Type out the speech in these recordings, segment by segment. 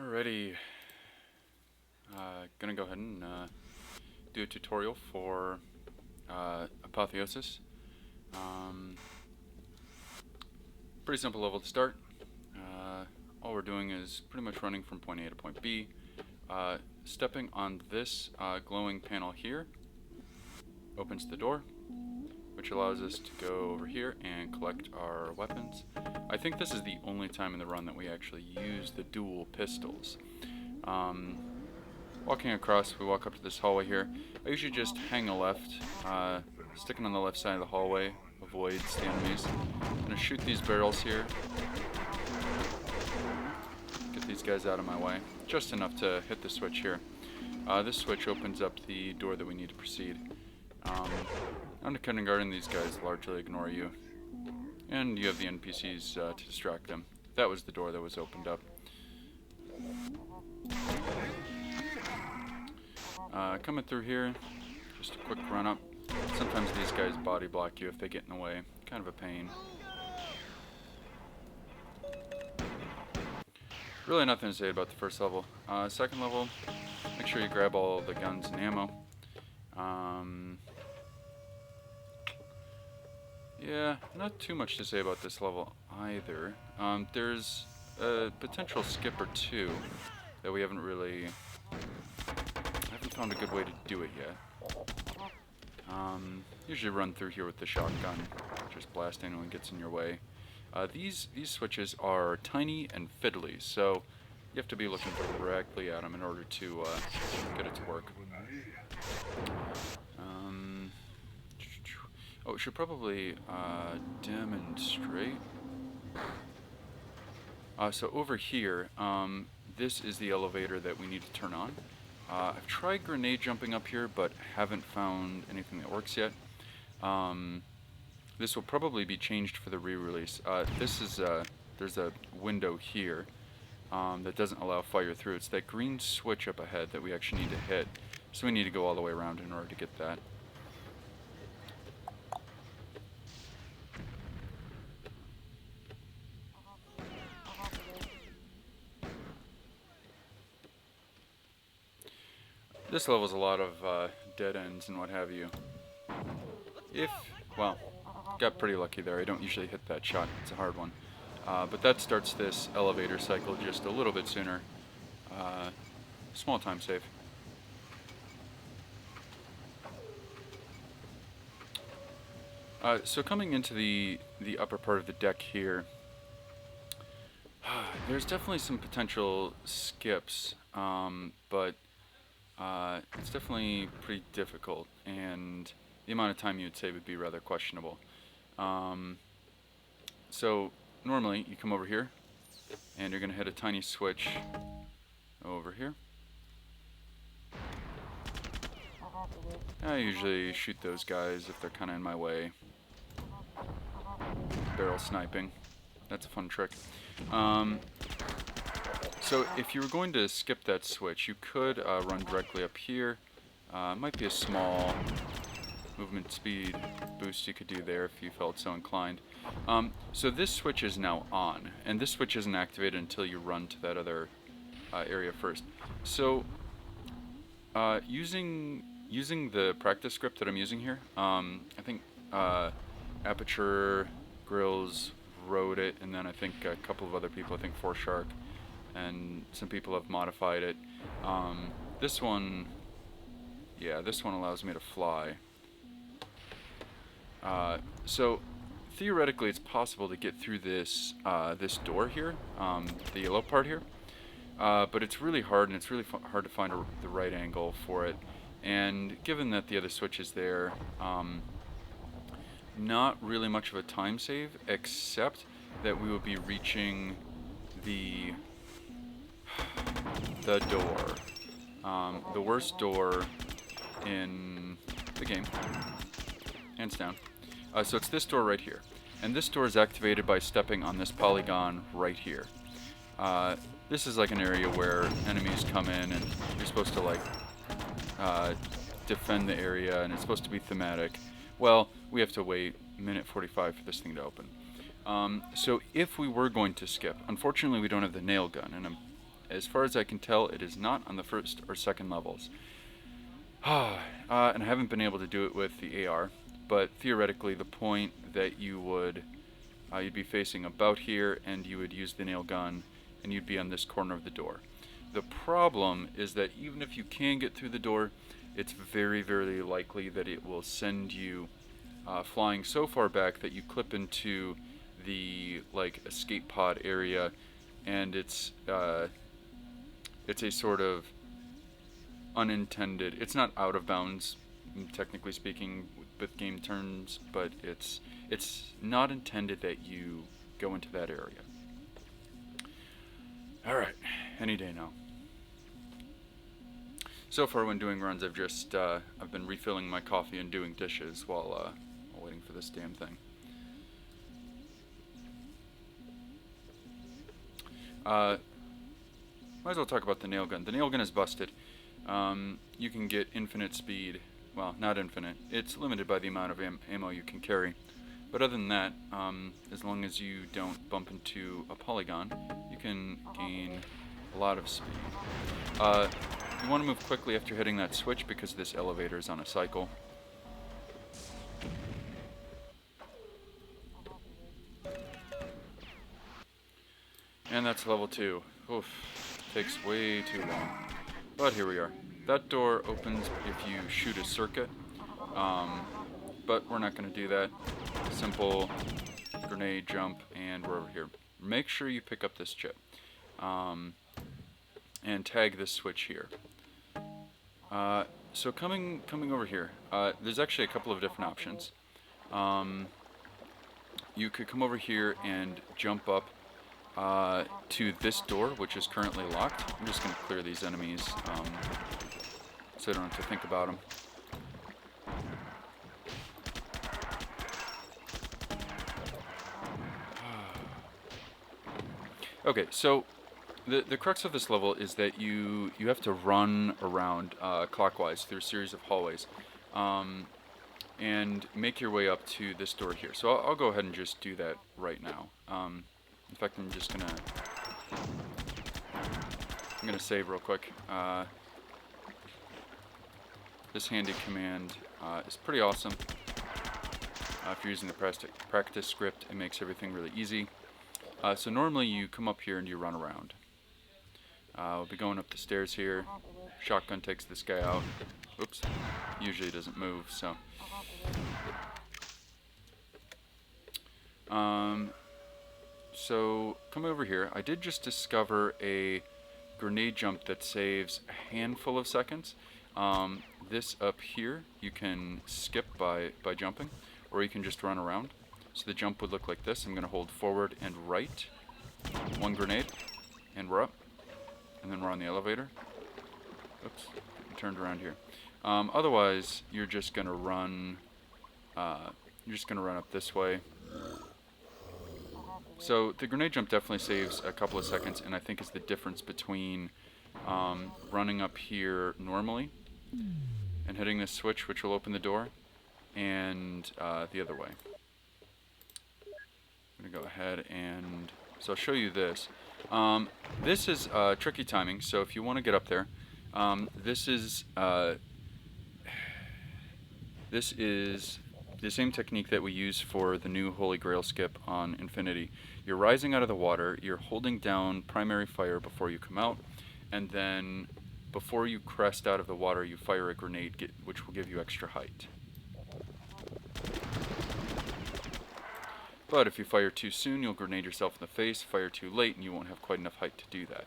Alrighty, gonna go ahead and do a tutorial for Apotheosis. Pretty simple level to start. All we're doing is pretty much running from point A to point B. Stepping on this glowing panel here opens the door, which allows us to go over here and collect our weapons. I think this is the only time in the run that we actually use the dual pistols. Walking across, we walk up to this hallway here. I usually just hang a left, sticking on the left side of the hallway, avoids the enemies. I'm gonna shoot these barrels here. Get these guys out of my way. Just enough to hit the switch here. This switch opens up the door that we need to proceed. Under kindergarten, these guys largely ignore you. And you have the NPCs to distract them. That was the door that was opened up. Coming through here, just a quick run up. Sometimes these guys body block you if they get in the way. Kind of a pain. Really nothing to say about the first level. Second level, make sure you grab all the guns and ammo. Yeah, not too much to say about this level either. There's a potential skip or two that we haven't found a good way to do it yet. Usually run through here with the shotgun, just blast anyone gets in your way. These switches are tiny and fiddly, so you have to be looking directly at them in order to get it to work. Oh, it should probably demonstrate. So over here, this is the elevator that we need to turn on. I've tried grenade jumping up here, but haven't found anything that works yet. This will probably be changed for the re-release. There's a window here that doesn't allow fire through. It's that green switch up ahead that we actually need to hit. So we need to go all the way around in order to get that. This level's a lot of dead ends and what have you. Well, got pretty lucky there. I don't usually hit that shot. It's a hard one. But that starts this elevator cycle just a little bit sooner. Small time save. So coming into the upper part of the deck here, there's definitely some potential skips, but it's definitely pretty difficult, and the amount of time you would save would be rather questionable. So normally you come over here, and you're going to hit a tiny switch over here. I usually shoot those guys if they're kind of in my way. Barrel sniping. That's a fun trick. So if you were going to skip that switch, you could run directly up here. Might be a small movement speed boost you could do there if you felt so inclined. So this switch is now on, and this switch isn't activated until you run to that other area first. So using the practice script that I'm using here, I think Aperture, Grills wrote it, and then I think a couple of other people, I think Shark, and some people have modified it. This one allows me to fly. So theoretically, it's possible to get through this this door here, the yellow part here, but it's really hard, and it's really hard to find the right angle for it. And given that the other switch is there, not really much of a time save, except that we will be reaching the door, the worst door in the game, hands down. So it's this door right here, and this door is activated by stepping on this polygon right here. This is like an area where enemies come in, and you're supposed to defend the area, and it's supposed to be thematic. Well, we have to wait minute 45 for this thing to open. So if we were going to skip, unfortunately we don't have the nail gun, and as far as I can tell, it is not on the first or second levels. And I haven't been able to do it with the AR, but theoretically the point that you would, you'd be facing about here, and you would use the nail gun, and you'd be on this corner of the door. The problem is that even if you can get through the door, it's very, very likely that it will send you flying so far back that you clip into the escape pod area, and it's a sort of unintended. It's not out of bounds, technically speaking, with game terms, but it's not intended that you go into that area. All right, any day now. So far, when doing runs, I've just I've been refilling my coffee and doing dishes while waiting for this damn thing. Might as well talk about the nail gun. The nail gun is busted. You can get infinite speed. Well, not infinite. It's limited by the amount of ammo you can carry. But other than that, as long as you don't bump into a polygon, you can gain a lot of speed. You want to move quickly after hitting that switch because this elevator is on a cycle. And that's level 2. Oof, takes way too long. But here we are. That door opens if you shoot a circuit, but we're not going to do that. Simple grenade jump, and we're over here. Make sure you pick up this chip, and tag this switch here. So coming over here, there's actually a couple of different options. You could come over here and jump up to this door, which is currently locked. I'm just going to clear these enemies so I don't have to think about them. Okay, so the crux of this level is that you have to run around clockwise through a series of hallways and make your way up to this door here. So I'll go ahead and just do that right now. In fact, I'm gonna save real quick. This handy command is pretty awesome. If you're using the practice script, it makes everything really easy. So normally you come up here and you run around. We'll be going up the stairs here. Shotgun takes this guy out. Oops. Usually doesn't move, so. So come over here. I did just discover a grenade jump that saves a handful of seconds. This up here you can skip by jumping, or you can just run around. So the jump would look like this. I'm going to hold forward and right. One grenade, and we're up. And then we're on the elevator. Oops, I turned around here. Otherwise, you're just going to run. You're just going to run up this way. So the grenade jump definitely saves a couple of seconds, and I think is the difference between running up here normally and hitting this switch, which will open the door, and the other way. I'm going to go ahead and... So I'll show you this. This is tricky timing, so if you want to get up there, this is the same technique that we use for the new Holy Grail skip on Infinity. You're rising out of the water, you're holding down primary fire before you come out, and then before you crest out of the water, you fire a grenade, which will give you extra height. But if you fire too soon, you'll grenade yourself in the face. Fire too late, and you won't have quite enough height to do that.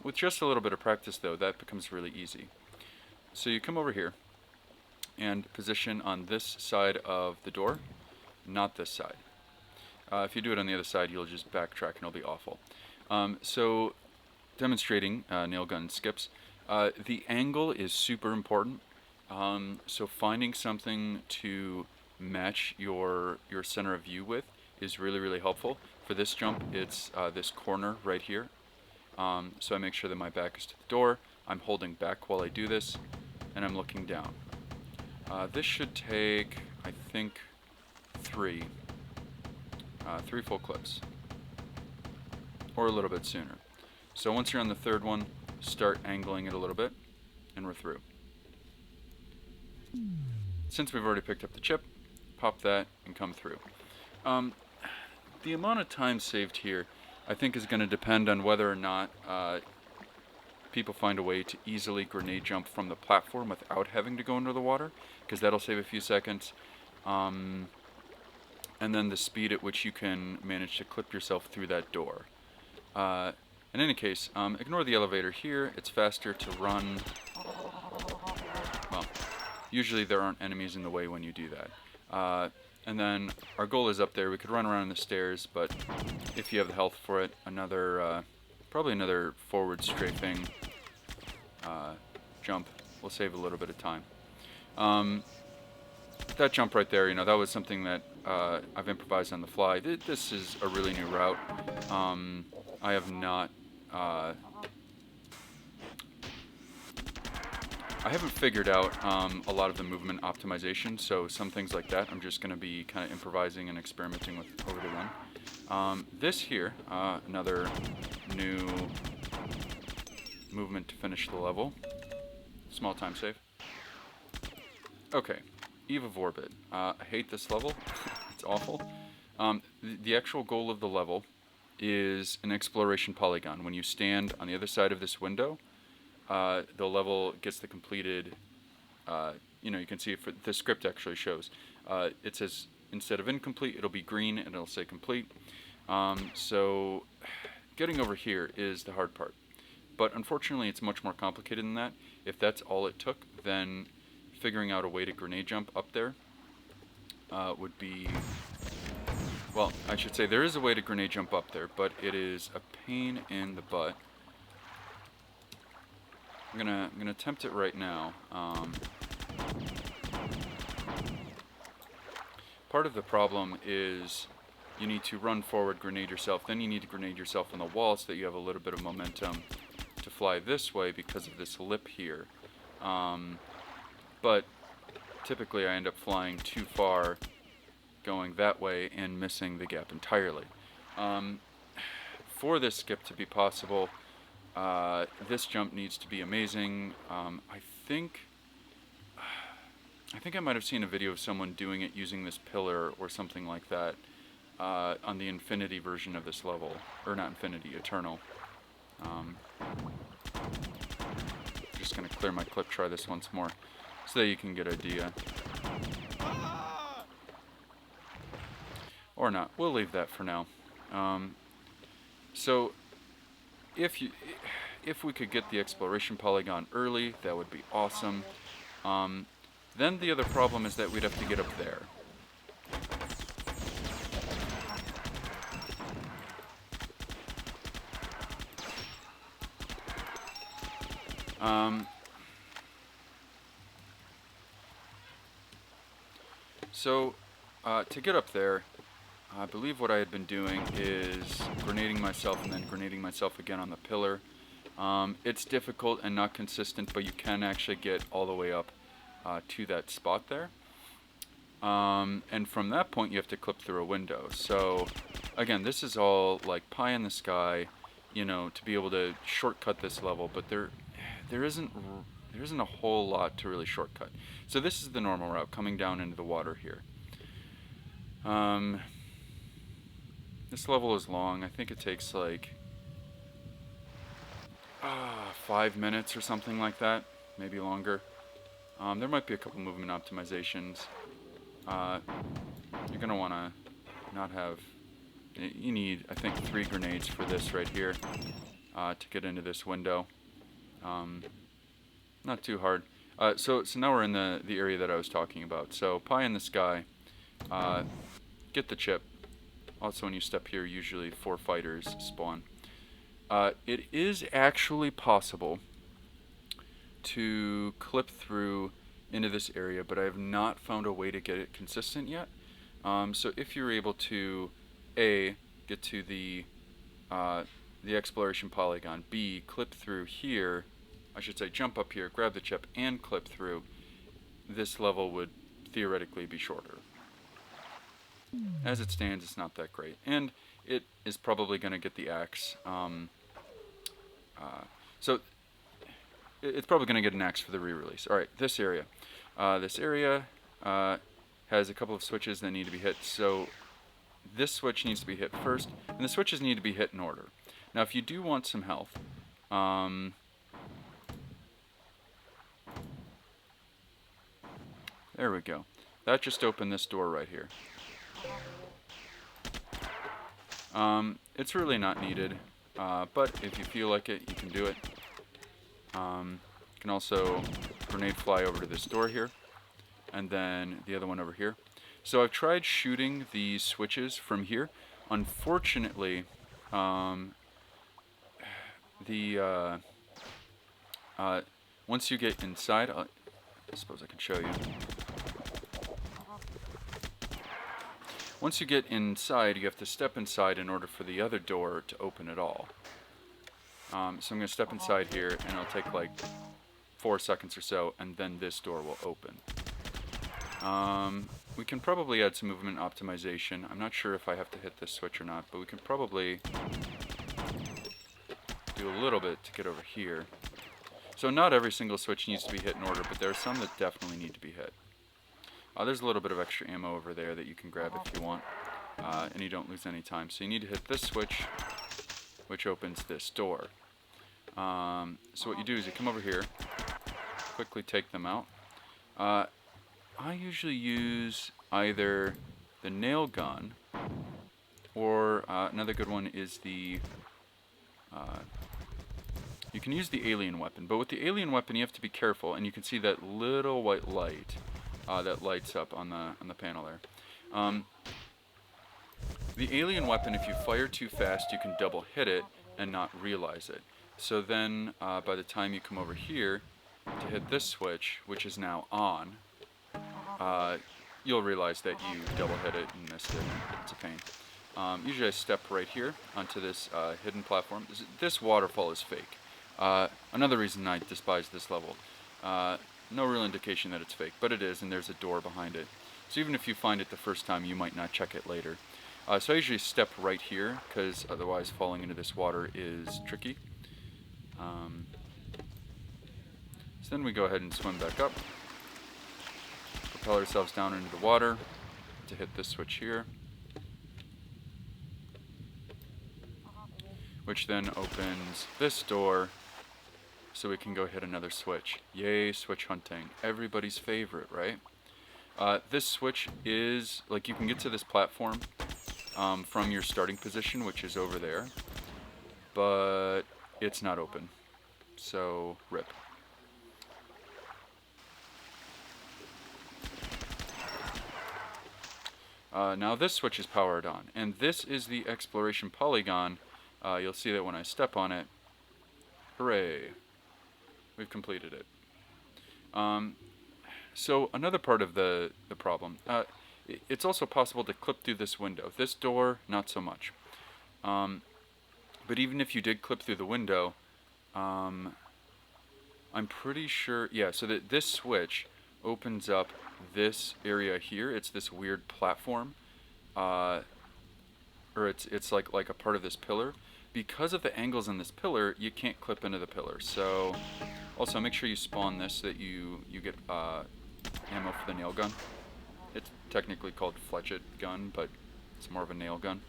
With just a little bit of practice, though, that becomes really easy. So you come over here and position on this side of the door, not this side. If you do it on the other side, you'll just backtrack and it'll be awful. So demonstrating nail gun skips, the angle is super important. So finding something to match your center of view with is really, really helpful. For this jump, it's this corner right here. So I make sure that my back is to the door. I'm holding back while I do this, and I'm looking down. This should take, I think, three full clips, or a little bit sooner. So once you're on the third one, start angling it a little bit, and we're through. Since we've already picked up the chip, pop that and come through. The amount of time saved here, I think, is going to depend on whether or not people find a way to easily grenade jump from the platform without having to go under the water, because that'll save a few seconds. And then the speed at which you can manage to clip yourself through that door. In any case, ignore the elevator here. It's faster to run. Well, usually there aren't enemies in the way when you do that. And then our goal is up there. We could run around the stairs, but if you have the health for it, probably another forward strafing jump will save a little bit of time. That jump right there, that was something that I've improvised on the fly. This is a really new route. I have not... I haven't figured out a lot of the movement optimization, so some things like that I'm just going to be kind of improvising and experimenting with over the run. This here, another new movement to finish the level. Small time save. Okay, Eve of Orbit. I hate this level. It's awful. The actual goal of the level is an exploration polygon. When you stand on the other side of this window, the level gets the completed, you can see if the script actually shows. It says, instead of incomplete, it'll be green and it'll say complete. So getting over here is the hard part. But unfortunately, it's much more complicated than that. If that's all it took, then figuring out a way to grenade jump up there would be... Well, I should say there is a way to grenade jump up there, but it is a pain in the butt. I'm gonna attempt it right now. Part of the problem is you need to run forward, grenade yourself, then you need to grenade yourself on the wall so that you have a little bit of momentum to fly this way because of this lip here. But typically I end up flying too far going that way and missing the gap entirely. For this skip to be possible, this jump needs to be amazing. I think I might have seen a video of someone doing it using this pillar or something like that on the Infinity version of this level. Or not Infinity, Eternal. Just going to clear my clip, try this once more, so that you can get an idea. Or not. We'll leave that for now. So, if we could get the exploration polygon early, that would be awesome. Then the other problem is that we'd have to get up there. So, to get up there, I believe what I had been doing is grenading myself and then grenading myself again on the pillar. It's difficult and not consistent, but you can actually get all the way up to that spot there. And from that point, you have to clip through a window. So, again, this is all like pie in the sky, to be able to shortcut this level, but there isn't a whole lot to really shortcut. So this is the normal route, coming down into the water here. This level is long. I think it takes like 5 minutes or something like that, maybe longer. There might be a couple movement optimizations. You're gonna want to not have... You need, I think, 3 grenades for this right here to get into this window. Not too hard. So now we're in the area that I was talking about. So pie in the sky. Get the chip. Also, when you step here, usually 4 fighters spawn. It is actually possible to clip through into this area, but I have not found a way to get it consistent yet. So if you're able to A, get to the exploration polygon, B, clip through here, I should say jump up here, grab the chip, and clip through, this level would theoretically be shorter. As it stands, it's not that great, and it is probably going to get the axe So it's probably going to get an X for the re-release. All right, this area. This area has a couple of switches that need to be hit. So this switch needs to be hit first, and the switches need to be hit in order. Now, if you do want some health, there we go. That just opened this door right here. It's really not needed, but if you feel like it, you can do it. You can also grenade fly over to this door here, and then the other one over here. So I've tried shooting these switches from here. Unfortunately, once you get inside, I suppose I can show you. Once you get inside, you have to step inside in order for the other door to open at all. So I'm going to step inside here, and it'll take like 4 seconds or so, and then this door will open. We can probably add some movement optimization. I'm not sure if I have to hit this switch or not, but we can probably do a little bit to get over here. So not every single switch needs to be hit in order, but there are some that definitely need to be hit. There's a little bit of extra ammo over there that you can grab if you want, and you don't lose any time. So you need to hit this switch, which opens this door. So what you do is you come over here, quickly take them out. I usually use either the nail gun, or another good one is the... you can use the alien weapon, but with the alien weapon you have to be careful, and you can see that little white light that lights up on the panel there. The alien weapon, if you fire too fast, you can double hit it and not realize it. So then, by the time you come over here to hit this switch, which is now on, you'll realize that you double hit it and missed it. It's a pain. Usually I step right here onto this hidden platform. This waterfall is fake. Another reason I despise this level. No real indication that it's fake, but it is, and there's a door behind it. So even if you find it the first time, you might not check it later. So I usually step right here, because otherwise falling into this water is tricky. So then we go ahead and swim back up. Propel ourselves down into the water to hit this switch here, which then opens this door, so we can go hit another switch. Yay, switch hunting. Everybody's favorite, right? This switch is, like, you can get to this platform from your starting position, which is over there, but it's not open. So, rip. Now this switch is powered on, and this is the exploration polygon. You'll see that when I step on it, hooray, we've completed it. So another part of the problem, it's also possible to clip through this window. This door, not so much. But even if you did clip through the window, I'm pretty sure, yeah, so that this switch opens up this area here. It's this weird platform, or it's like a part of this pillar. Because of the angles in this pillar, you can't clip into the pillar. So also make sure you spawn this so that you get ammo for the nail gun. It's technically called fletchet gun, but it's more of a nail gun.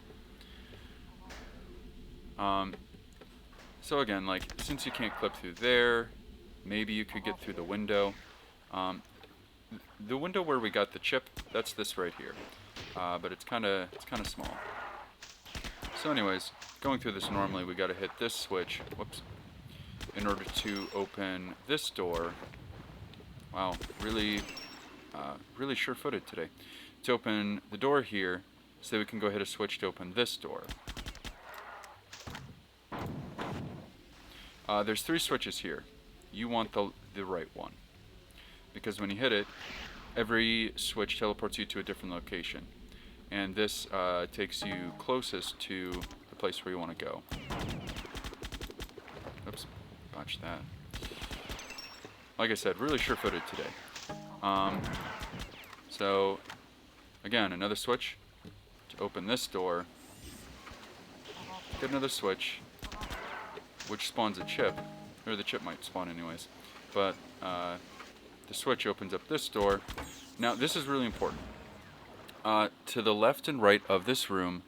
So again, like, since you can't clip through there, maybe you could get through the window. The window where we got the chip, that's this right here, but it's kind of small. So anyways, going through this normally, we got to hit this switch, whoops, in order to open this door. Wow, really sure-footed today. To open the door here, so that we can go hit a switch to open this door. There's 3 switches here. You want the right one, because when you hit it, every switch teleports you to a different location, and this takes you closest to the place where you want to go. Oops, botched that. Like I said, really sure-footed today. So again, another switch to open this door. Get another switch. which spawns a chip, or the chip might spawn anyways, but the switch opens up this door. Now this is really important. To the left and right of this room,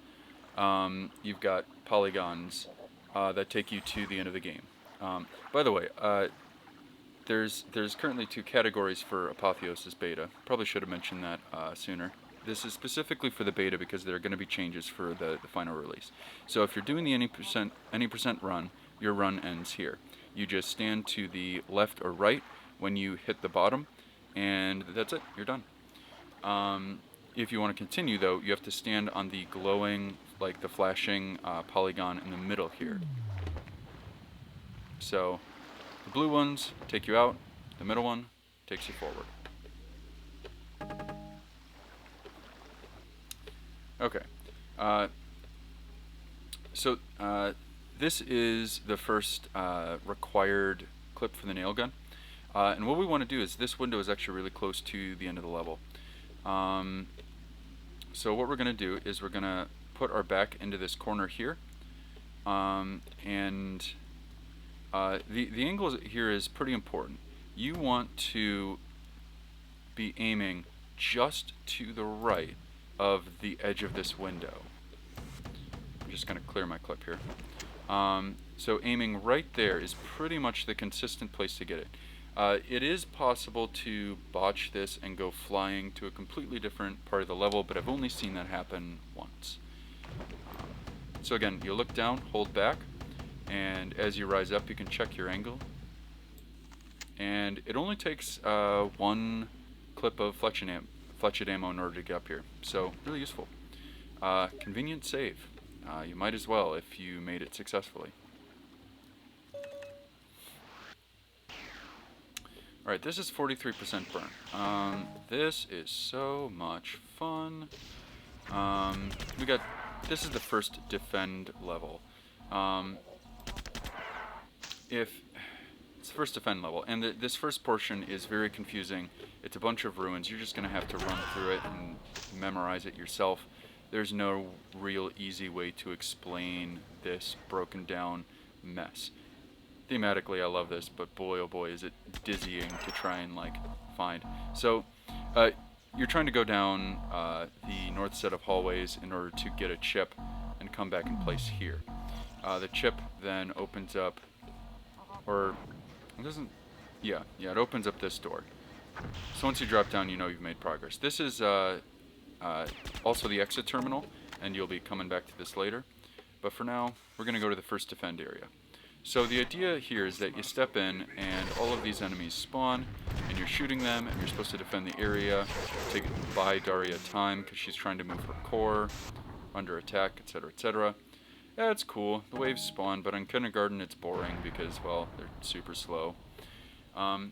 you've got polygons that take you to the end of the game. By the way, there's currently 2 categories for Apotheosis Beta. Probably should have mentioned that sooner. This is specifically for the beta because there are going to be changes for the final release. So if you're doing the any percent run, your run ends here. You just stand to the left or right when you hit the bottom, and that's it. You're done. If you want to continue, though, you have to stand on the glowing, like the flashing polygon in the middle here. So the blue ones take you out, the middle one takes you forward. Okay, so this is the first required clip for the nail gun. And what we want to do is, this window is actually really close to the end of the level. So what we're going to do is we're going to put our back into this corner here. The angle here is pretty important. You want to be aiming just to the right of the edge of this window. I'm just going to clear my clip here. So aiming right there is pretty much the consistent place to get it. It is possible to botch this and go flying to a completely different part of the level, but I've only seen that happen once. So again, you look down, hold back, and as you rise up you can check your angle. And it only takes 1 clip of fletched ammo in order to get up here, so really useful. Convenient save. You might as well if you made it successfully. Alright, this is 43% burn. This is so much fun. This is the first defend level. It's the first defend level, and this first portion is very confusing. It's a bunch of ruins. You're just going to have to run through it and memorize it yourself. There's no real easy way to explain this broken down mess. Thematically, I love this, but boy, oh boy, is it dizzying to try and find. So, you're trying to go down the north set of hallways in order to get a chip and come back in place here. The chip then opens up, or it doesn't. Yeah, it opens up this door. So once you drop down, you know you've made progress. This is also the exit terminal, and you'll be coming back to this later. But for now, we're going to go to the first defend area. So the idea here is that you step in and all of these enemies spawn and you're shooting them and you're supposed to defend the area, buy Daria time because she's trying to move her core, under attack, etc., etc. Yeah, it's cool. The waves spawn, but on kindergarten it's boring because, well, they're super slow. So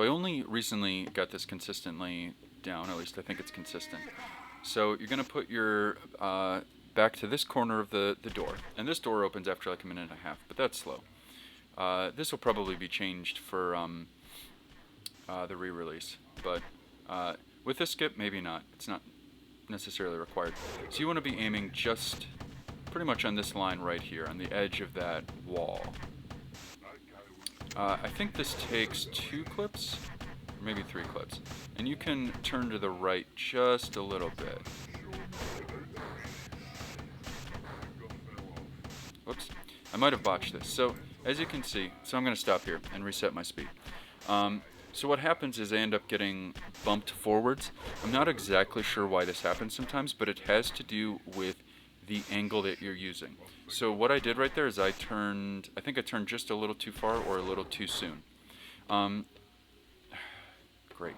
I only recently got this consistently down, at least I think it's consistent. So you're going to put your back to this corner of the door, and this door opens after like a minute and a half, but that's slow. This will probably be changed for the re-release, but with this skip, maybe not. It's not necessarily required. So you want to be aiming just pretty much on this line right here, on the edge of that wall. I think this takes 2 clips, or maybe 3 clips, and you can turn to the right just a little bit. Whoops, I might have botched this. So as you can see, so I'm going to stop here and reset my speed. So what happens is I end up getting bumped forwards. I'm not exactly sure why this happens sometimes, but it has to do with the angle that you're using. So what I did right there is I think I turned just a little too far or a little too soon. Great.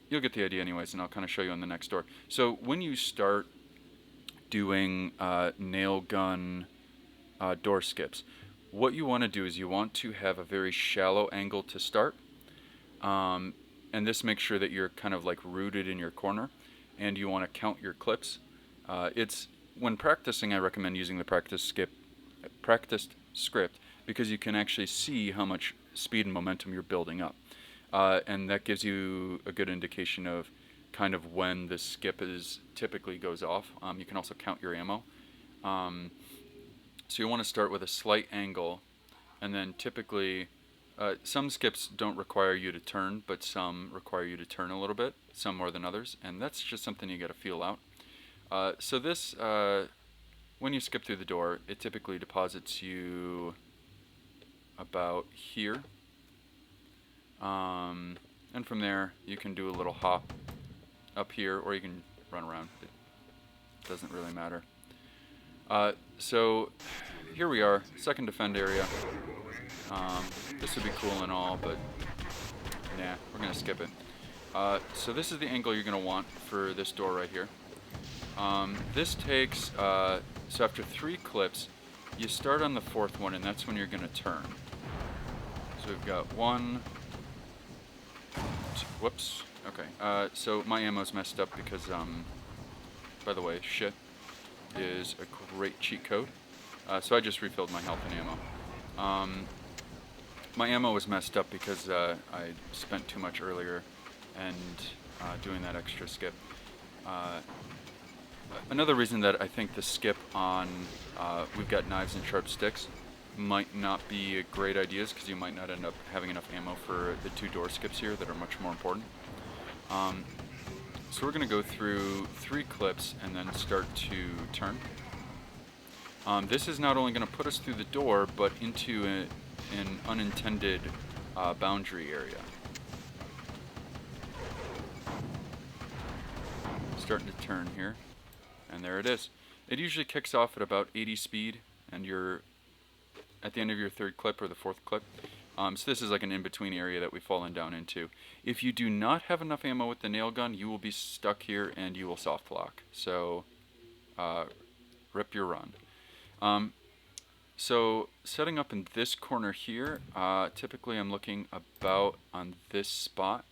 You'll get the idea anyways, and I'll kind of show you on the next door. So when you start doing nail gun door skips, what you want to do is you want to have a very shallow angle to start, and this makes sure that you're kind of like rooted in your corner, and you want to count your clips. When practicing, I recommend using the practiced script because you can actually see how much speed and momentum you're building up, and that gives you a good indication of kind of when the skip is typically goes off. You can also count your ammo. So you want to start with a slight angle, and then typically some skips don't require you to turn, but some require you to turn a little bit, some more than others, and that's just something you got to feel out. So this, when you skip through the door, it typically deposits you about here, and from there you can do a little hop up here, or you can run around. It doesn't really matter. So here we are, second defend area. This would be cool and all, but nah, we're gonna skip it. So this is the angle you're gonna want for this door right here. This takes, so after 3 clips, you start on the 4th one, and that's when you're gonna turn. So we've got 1, 2, whoops, okay. So my ammo's messed up because, by the way, shit is a great cheat code. So I just refilled my health and ammo. My ammo was messed up because I spent too much earlier and doing that extra skip. Another reason that I think the skip on we've got knives and sharp sticks might not be a great idea is because you might not end up having enough ammo for the 2 door skips here that are much more important. So we're going to go through 3 clips and then start to turn. This is not only going to put us through the door, but into an unintended boundary area. Starting to turn here, and there it is. It usually kicks off at about 80 speed, and you're at the end of your 3rd clip or the 4th clip. So this is like an in-between area that we've fallen down into. If you do not have enough ammo with the nail gun, you will be stuck here and you will soft lock. So rip your run. So setting up in this corner here, typically I'm looking about on this spot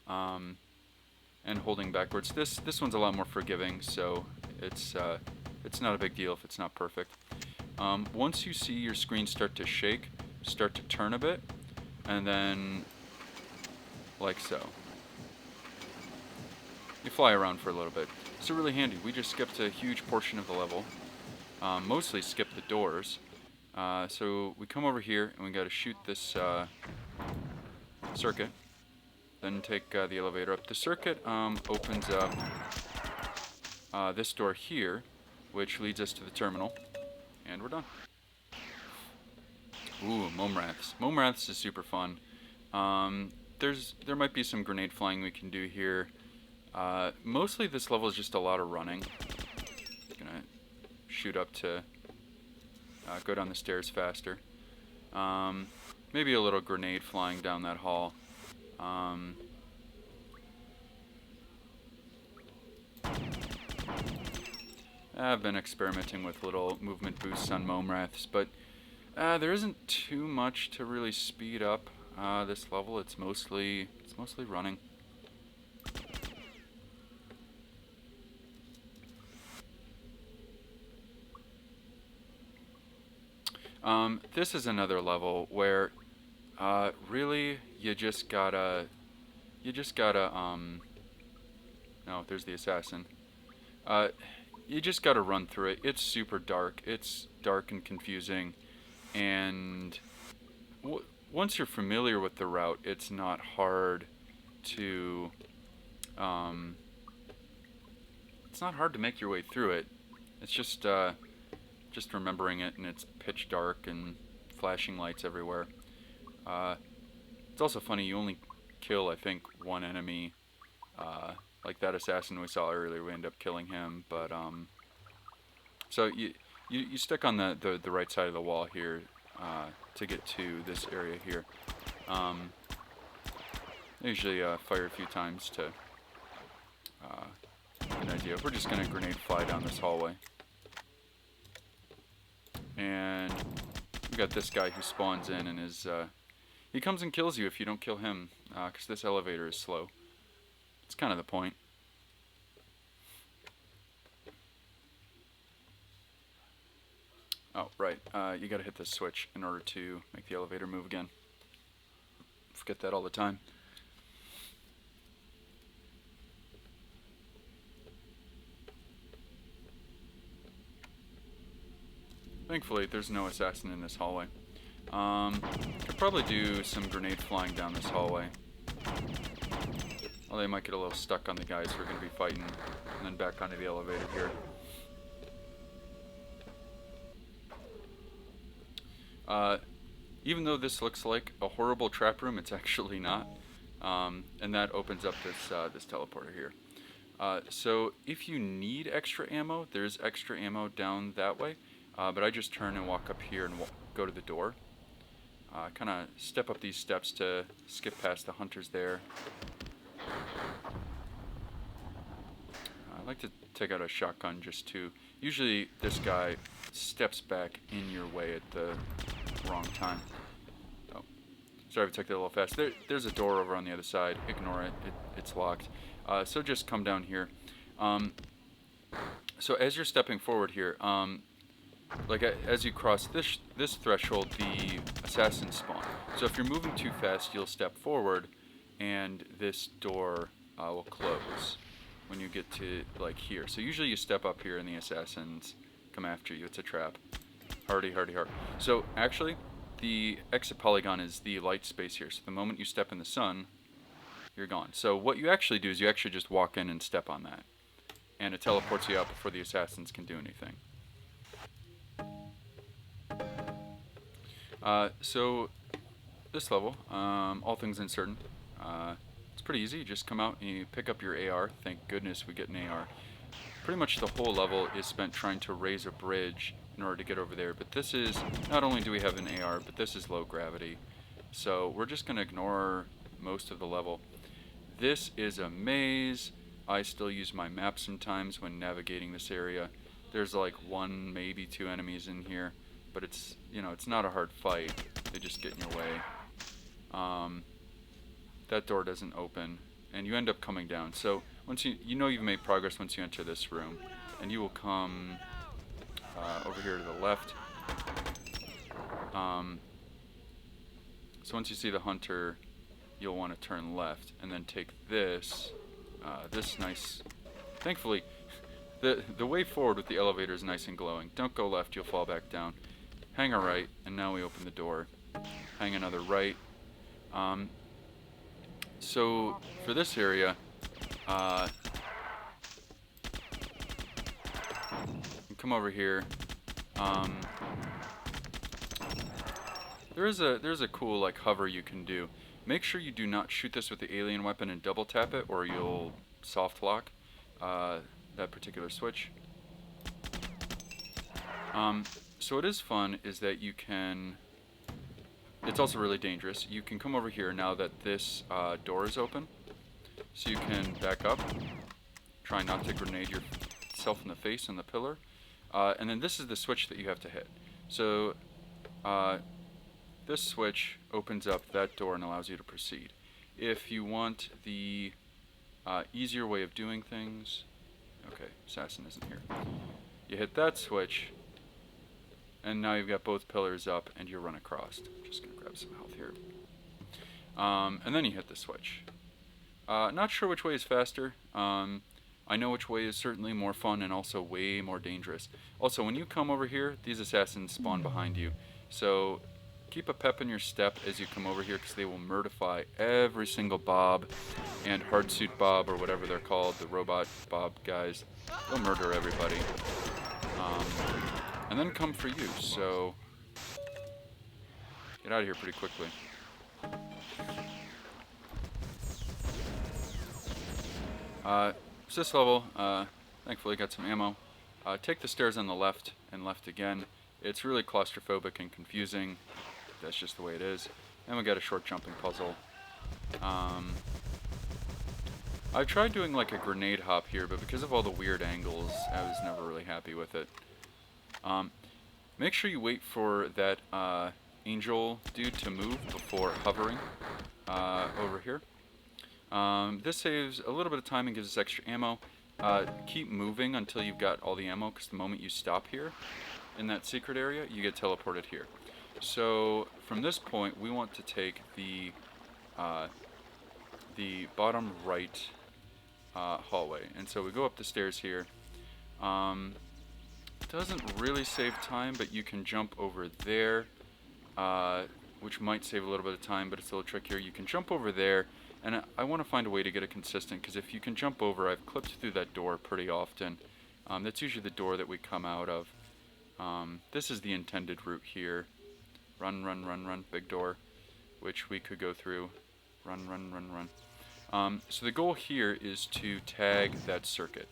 and holding backwards. This one's a lot more forgiving, so it's not a big deal if it's not perfect. Once you see your screen start to shake, start to turn a bit, and then like so. You fly around for a little bit. It's really handy. We just skipped a huge portion of the level. Mostly skipped the doors. So we come over here and we got to shoot this circuit. Then take the elevator up. The circuit opens up this door here, which leads us to the terminal, and we're done. Ooh, Momraths. Momraths is super fun. There might be some grenade flying we can do here. Mostly this level is just a lot of running. Gonna shoot up to go down the stairs faster. Maybe a little grenade flying down that hall. I've been experimenting with little movement boosts on Momraths, but there isn't too much to really speed up this level. It's mostly running. This is another level where really you just gotta no, there's the assassin. You just gotta run through it. It's super dark. It's dark and confusing, and once you're familiar with the route, it's not hard to make your way through it. It's just remembering it, and it's pitch dark and flashing lights everywhere. It's also funny, you only kill, I think, 1 enemy. Like that assassin we saw earlier, we end up killing him, but so you stick on the right side of the wall here to get to this area here. I usually fire a few times to get an idea. We're just gonna grenade fly down this hallway, and we got this guy who spawns in and is he comes and kills you if you don't kill him, because this elevator is slow. It's kind of the point. Oh, right. You gotta hit this switch in order to make the elevator move again. Forget that all the time. Thankfully, there's no assassin in this hallway. Could probably do some grenade flying down this hallway. Well, they might get a little stuck on the guys who are going to be fighting, and then back onto the elevator here. Even though this looks like a horrible trap room, it's actually not. And that opens up this teleporter here. So if you need extra ammo, there's extra ammo down that way. But I just turn and walk up here and go to the door. Kind of step up these steps to skip past the hunters there. I like to take out a shotgun just to... Usually this guy steps back in your way at the wrong time. Oh, sorry if I took that a little fast. There's a door over on the other side. Ignore it. It's locked. So just come down here. So as you're stepping forward here, like as you cross this threshold, the assassins spawn. So if you're moving too fast, you'll step forward, and this door will close when you get to like here. So usually you step up here, and the assassins come after you. It's a trap. Hardy, hardy, hard. So actually, the exit polygon is the light space here. So the moment you step in the sun, you're gone. So what you actually do is you actually just walk in and step on that, and it teleports you out before the assassins can do anything. So this level, all things uncertain, it's pretty easy. You just come out and you pick up your AR. Thank goodness we get an AR. Pretty much the whole level is spent trying to raise a bridge in order to get over there. But this is, not only do we have an AR, but this is low gravity. So we're just going to ignore most of the level. This is a maze. I still use my map sometimes when navigating this area. There's like one, maybe two enemies in here. But it's, you know, it's not a hard fight. They just get in your way. That door doesn't open, and you end up coming down. So once you know you've made progress once you enter this room, and you will come over here to the left. So once you see the hunter, you'll want to turn left, and then take this nice. Thankfully, the way forward with the elevator is nice and glowing. Don't go left; you'll fall back down. Hang a right, and now we open the door. Hang another right. So for this area, come over here. There's a cool like hover you can do. Make sure you do not shoot this with the alien weapon and double tap it, or you'll soft lock that particular switch. So what is fun is that you can, it's also really dangerous, you can come over here now that this door is open, so you can back up, try not to grenade yourself in the face on the pillar, and then this is the switch that you have to hit. So this switch opens up that door and allows you to proceed. If you want the easier way of doing things, okay, assassin isn't here, you hit that switch, and now you've got both pillars up, and you run across. Just gonna grab some health here. And then you hit the switch. Not sure which way is faster. I know which way is certainly more fun and also way more dangerous. Also, when you come over here, these assassins spawn behind you. So keep a pep in your step as you come over here, because they will murderify every single Bob and hardsuit Bob, or whatever they're called, the robot Bob guys. They'll murder everybody. And then come for you, so get out of here pretty quickly. So this level, thankfully got some ammo. Take the stairs on the left and left again. It's really claustrophobic and confusing. That's just the way it is. And we got a short jumping puzzle. I tried doing like a grenade hop here, but because of all the weird angles, I was never really happy with it. Make sure you wait for that angel dude to move before hovering over here. This saves a little bit of time and gives us extra ammo. Keep moving until you've got all the ammo, because the moment you stop here in that secret area, you get teleported here. So from this point, we want to take the bottom right hallway, and so we go up the stairs here. doesn't really save time, but you can jump over there, which might save a little bit of time, but it's a little trickier. You can jump over there, and I want to find a way to get it consistent, because if you can jump over, I've clipped through that door pretty often. That's usually the door that we come out of. This is the intended route here. Run, run, run, run, big door, which we could go through. Run, run, run, run. So the goal here is to tag that circuit.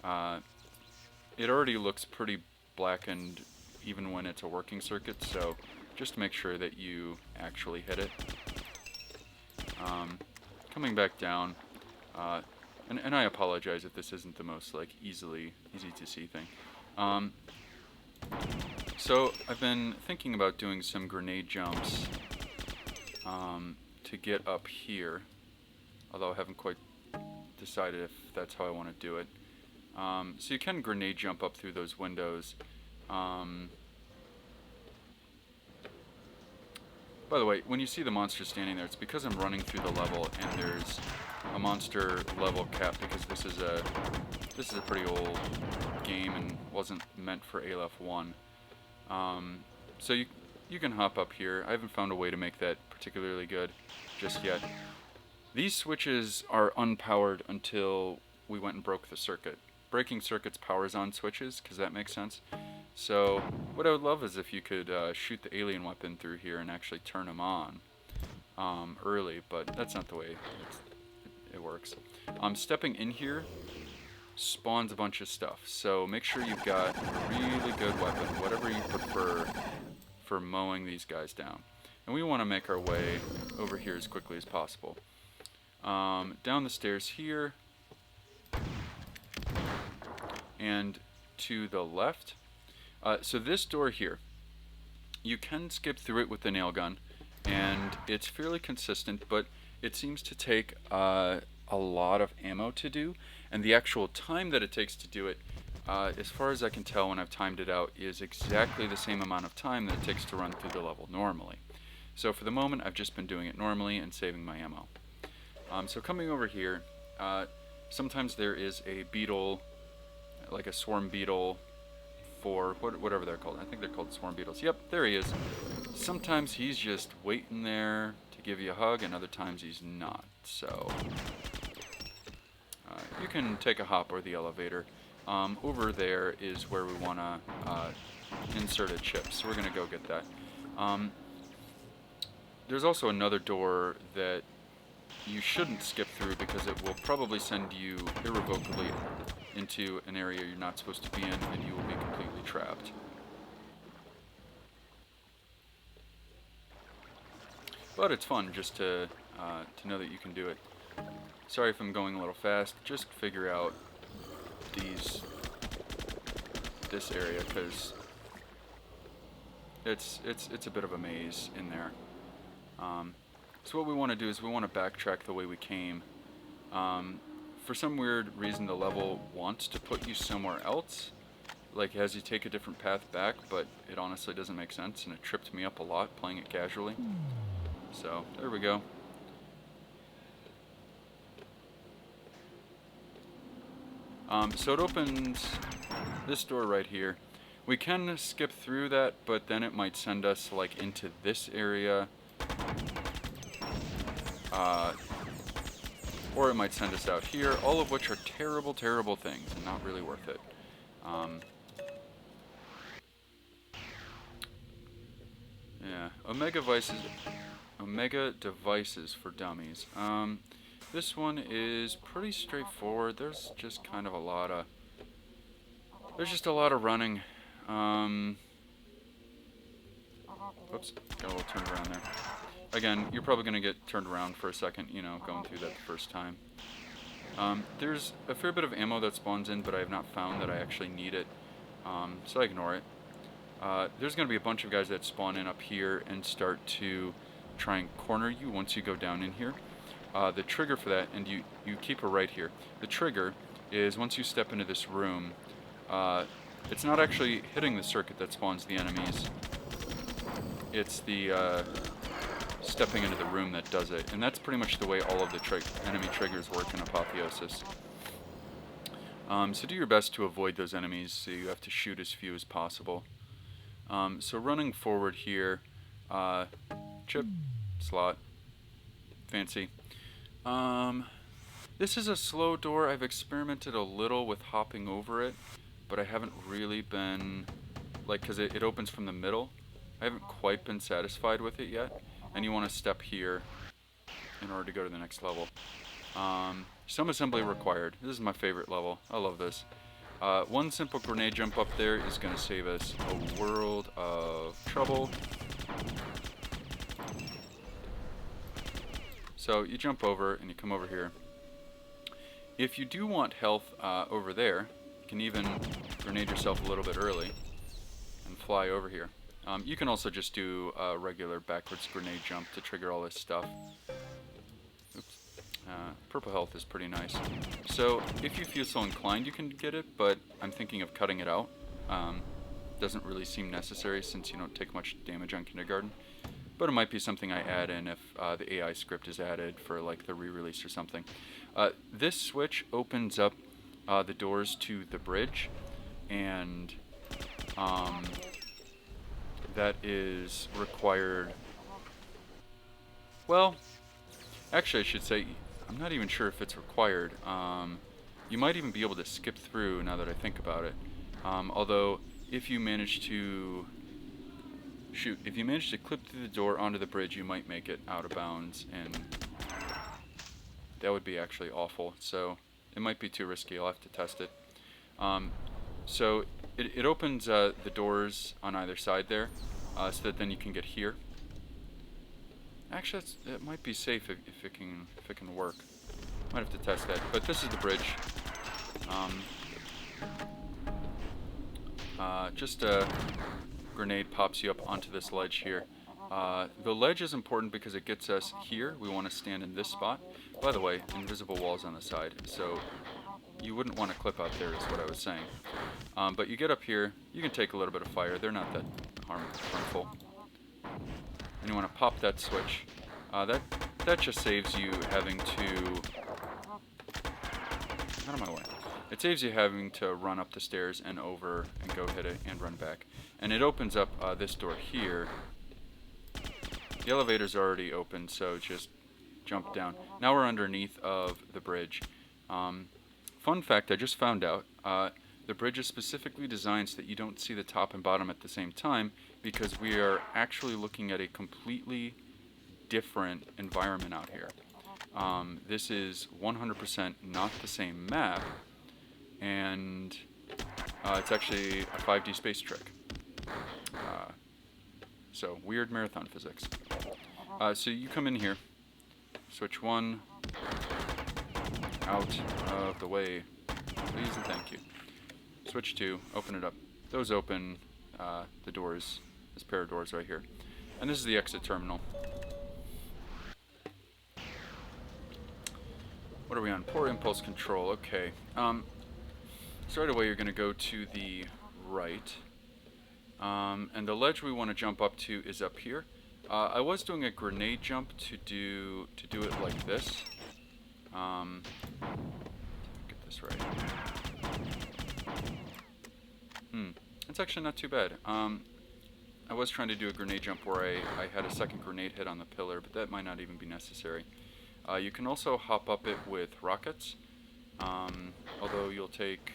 It already looks pretty blackened even when it's a working circuit, so just make sure that you actually hit it. Coming back down, and I apologize if this isn't the most like easy to see thing. So I've been thinking about doing some grenade jumps to get up here, although I haven't quite decided if that's how I want to do it. So you can grenade jump up through those windows. By the way, when you see the monster standing there, it's because I'm running through the level and there's a monster level cap, because this is a pretty old game and wasn't meant for Aleph 1. So you can hop up here. I haven't found a way to make that particularly good just yet. These switches are unpowered until we went and broke the circuit. Breaking circuits powers on switches, because that makes sense. So what I would love is if you could shoot the alien weapon through here and actually turn them on early, but that's not the way it works. Stepping in here spawns a bunch of stuff, so make sure you've got a really good weapon, whatever you prefer, for mowing these guys down. And we want to make our way over here as quickly as possible. Down the stairs here, and to the left. So this door here, you can skip through it with the nail gun, and it's fairly consistent, but it seems to take a lot of ammo to do, and the actual time that it takes to do it, as far as I can tell when I've timed it out, is exactly the same amount of time that it takes to run through the level normally. So for the moment, I've just been doing it normally and saving my ammo. So coming over here, sometimes there is a beetle, like a swarm beetle, for whatever they're called. I think they're called swarm beetles. Yep, there he is. Sometimes he's just waiting there to give you a hug, and other times he's not. So you can take a hop or the elevator. Over there is where we want to insert a chip, so we're going to go get that. There's also another door that you shouldn't skip through, because it will probably send you irrevocably into an area you're not supposed to be in, and you will be completely trapped. But it's fun just to know that you can do it. Sorry if I'm going a little fast. Just figure out this area, because it's a bit of a maze in there. So what we want to do is we want to backtrack the way we came. For some weird reason, the level wants to put you somewhere else, like has you take a different path back, but it honestly doesn't make sense, and it tripped me up a lot playing it casually. So there we go. So it opens this door right here. We can skip through that, but then it might send us like into this area. Or it might send us out here, all of which are terrible, terrible things and not really worth it. Yeah, Omega devices for dummies. This one is pretty straightforward. There's just kind of a lot of running. Oops, got a little turned around there. Again, you're probably going to get turned around for a second, you know, going through that the first time. There's a fair bit of ammo that spawns in, but I have not found that I actually need it, so I ignore it. There's going to be a bunch of guys that spawn in up here and start to try and corner you once you go down in here. The trigger for that, and you keep a right here, the trigger is once you step into this room, it's not actually hitting the circuit that spawns the enemies, it's the stepping into the room that does it, and that's pretty much the way all of the enemy triggers work in Apotheosis. So do your best to avoid those enemies, so you have to shoot as few as possible. So running forward here, chip, slot, fancy. This is a slow door. I've experimented a little with hopping over it, but I haven't really been, like, because it opens from the middle. I haven't quite been satisfied with it yet, and you want to step here in order to go to the next level. Some assembly required. This is my favorite level. I love this. One simple grenade jump up there is going to save us a world of trouble. So you jump over and you come over here. If you do want health over there, you can even grenade yourself a little bit early and fly over here. You can also just do a regular backwards grenade jump to trigger all this stuff. Oops. Purple health is pretty nice. So if you feel so inclined, you can get it, but I'm thinking of cutting it out. Doesn't really seem necessary since you don't take much damage on kindergarten. But it might be something I add in if the AI script is added for like the re-release or something. This switch opens up the doors to the bridge, and that is required. Well, actually I should say, I'm not even sure if it's required. You might even be able to skip through now that I think about it. Although, if you manage to clip through the door onto the bridge, you might make it out of bounds, and that would be actually awful. So it might be too risky. I'll have to test it. So it opens the doors on either side there, so that then you can get here. Actually, it might be safe if it can work. Might have to test that. But this is the bridge. Just a grenade pops you up onto this ledge here. The ledge is important because it gets us here. We want to stand in this spot. By the way, invisible walls on the side, so you wouldn't want to clip out there is what I was saying. But you get up here, you can take a little bit of fire. They're not that harmful. And you want to pop that switch. That just saves you having to... Out of my way. It saves you having to run up the stairs and over and go hit it and run back. And it opens up this door here. The elevator's already open, so just jump down. Now we're underneath of the bridge. Fun fact, I just found out, the bridge is specifically designed so that you don't see the top and bottom at the same time, because we are actually looking at a completely different environment out here. This is 100% not the same map, and it's actually a 5D space trick. So, weird marathon physics. So you come in here, switch 1, out of the way, please and thank you. Switch 2, open it up. Those open the doors, this pair of doors right here. And this is the exit terminal. What are we on? Poor impulse control, okay. So right away you're going to go to the right. And the ledge we want to jump up to is up here. I was doing a grenade jump to do it like this. Get this right. It's actually not too bad. I was trying to do a grenade jump where I had a second grenade hit on the pillar, but that might not even be necessary. You can also hop up it with rockets, although you'll take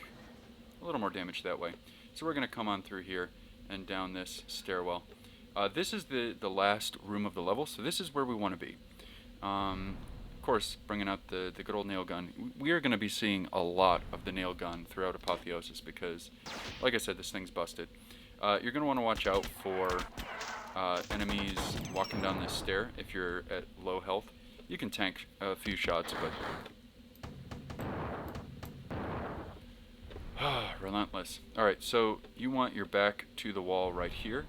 a little more damage that way. So we're going to come on through here and down this stairwell. This is the last room of the level, so this is where we want to be. Of course, bringing out the good old nail gun. We are going to be seeing a lot of the nail gun throughout Apotheosis because, like I said, this thing's busted. You're going to want to watch out for enemies walking down this stair if you're at low health. You can tank a few shots, but... relentless. Alright, so you want your back to the wall right here.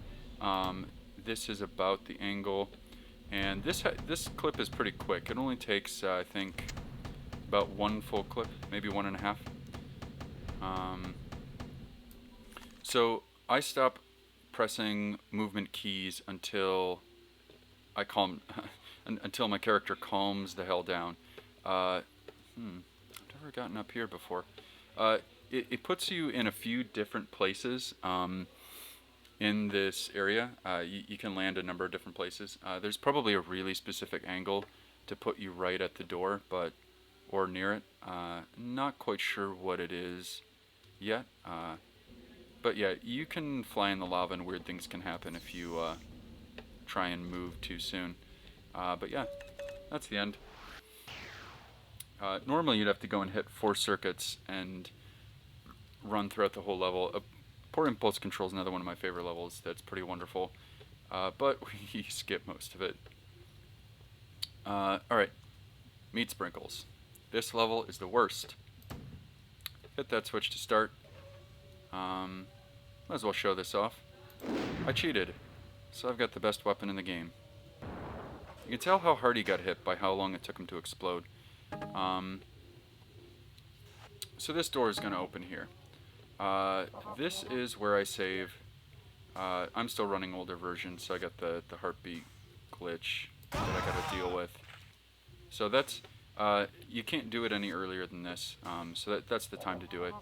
This is about the angle, and this clip is pretty quick. It only takes, I think, about one full clip, maybe 1.5. So I stop pressing movement keys until I calm, until my character calms the hell down. I've never gotten up here before. it puts you in a few different places in this area. You can land a number of different places. There's probably a really specific angle to put you right at the door, or near it. Not quite sure what it is yet. But yeah, you can fly in the lava and weird things can happen if you try and move too soon. But yeah, that's the end. Normally you'd have to go and hit 4 circuits and run throughout the whole level. Poor Impulse Control is another one of my favorite levels. That's pretty wonderful. But we skip most of it. Alright, Meat Sprinkles. This level is the worst. Hit that switch to start. Might as well show this off. I cheated, so I've got the best weapon in the game. You can tell how hard he got hit by how long it took him to explode. So this door is going to open here. This is where I save. I'm still running older versions, so I got the heartbeat glitch that I got to deal with. So that's you can't do it any earlier than this. So that's the time to do it.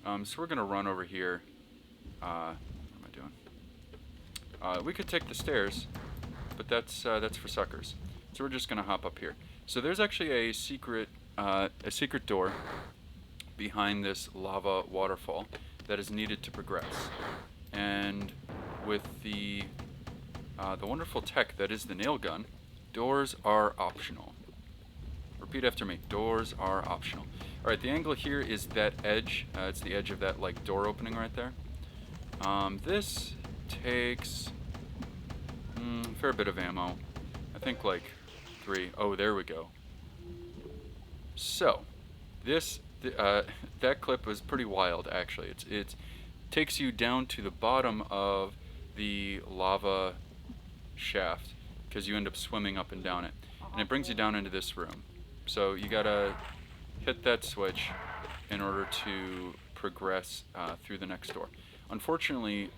So we're gonna run over here. What am I doing? We could take the stairs, but that's for suckers. So we're just gonna hop up here. So there's actually a secret door behind this lava waterfall that is needed to progress. And with the wonderful tech that is the nail gun, doors are optional. Repeat after me. Doors are optional. Alright, the angle here is that edge. It's the edge of that like door opening right there. This takes a fair bit of ammo. I think like 3. Oh, there we go. So, that clip was pretty wild actually. It takes you down to the bottom of the lava shaft because you end up swimming up and down it. And it brings you down into this room. So you gotta hit that switch in order to progress through the next door. Unfortunately,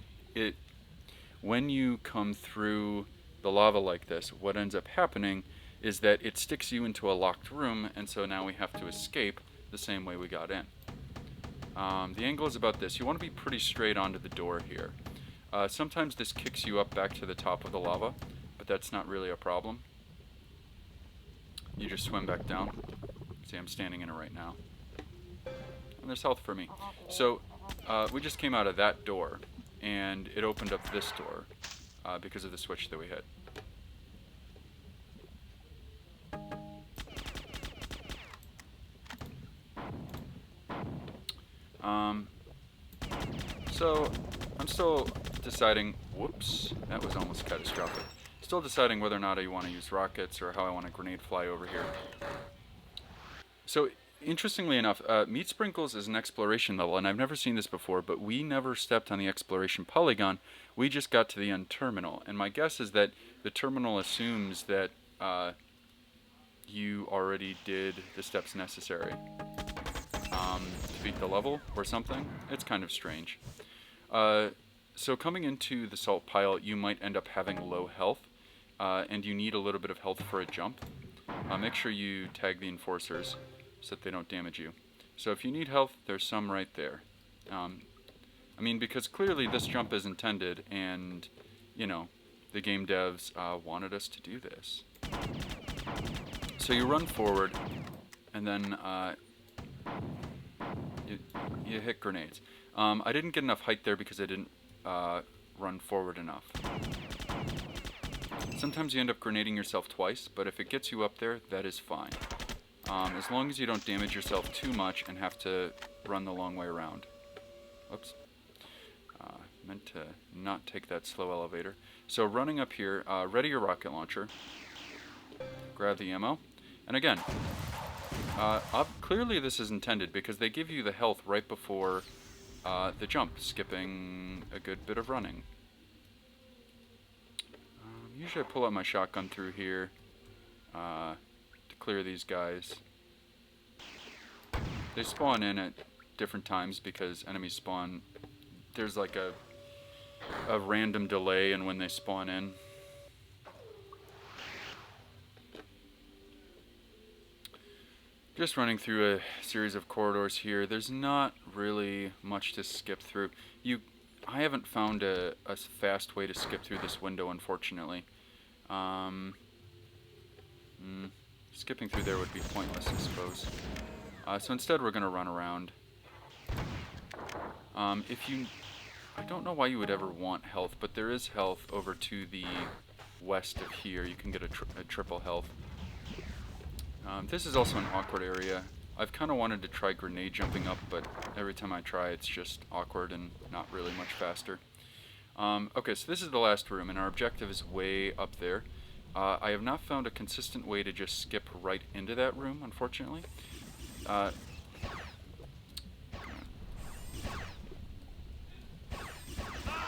when you come through the lava like this, what ends up happening is that it sticks you into a locked room, and so now we have to escape the same way we got in. The angle is about this. You want to be pretty straight onto the door here. Sometimes this kicks you up back to the top of the lava, but that's not really a problem. You just swim back down. See, I'm standing in it right now. And there's health for me. So, we just came out of that door, and it opened up this door because of the switch that we hit. So, I'm still deciding, whoops, that was almost catastrophic. Still deciding whether or not I want to use rockets or how I want to grenade fly over here. So, interestingly enough, Meat Sprinkles is an exploration level, and I've never seen this before, but we never stepped on the exploration polygon. We just got to the end terminal, and my guess is that the terminal assumes that you already did the steps necessary to beat the level or something. It's kind of strange. So coming into the salt pile, you might end up having low health, and you need a little bit of health for a jump. Make sure you tag the enforcers so that they don't damage you. So if you need health, there's some right there. I mean, because clearly this jump is intended, and, you know, the game devs wanted us to do this. So you run forward, and then you hit grenades. I didn't get enough height there because I didn't run forward enough. Sometimes you end up grenading yourself twice, but if it gets you up there, that is fine. As long as you don't damage yourself too much and have to run the long way around. Oops. Meant to not take that slow elevator. So running up here, ready your rocket launcher. Grab the ammo. And again, clearly this is intended because they give you the health right before the jump, skipping a good bit of running. Usually I pull out my shotgun through here to clear these guys. They spawn in at different times because enemies spawn. There's like a random delay in when they spawn in. Just running through a series of corridors here. There's not really much to skip through. I haven't found a fast way to skip through this window, unfortunately. Skipping through there would be pointless, I suppose. So instead we're going to run around. I don't know why you would ever want health, but there is health over to the west of here. You can get a triple health. This is also an awkward area. I've kind of wanted to try grenade jumping up, but every time I try it's just awkward and not really much faster. Okay, so this is the last room, and our objective is way up there. I have not found a consistent way to just skip right into that room, unfortunately.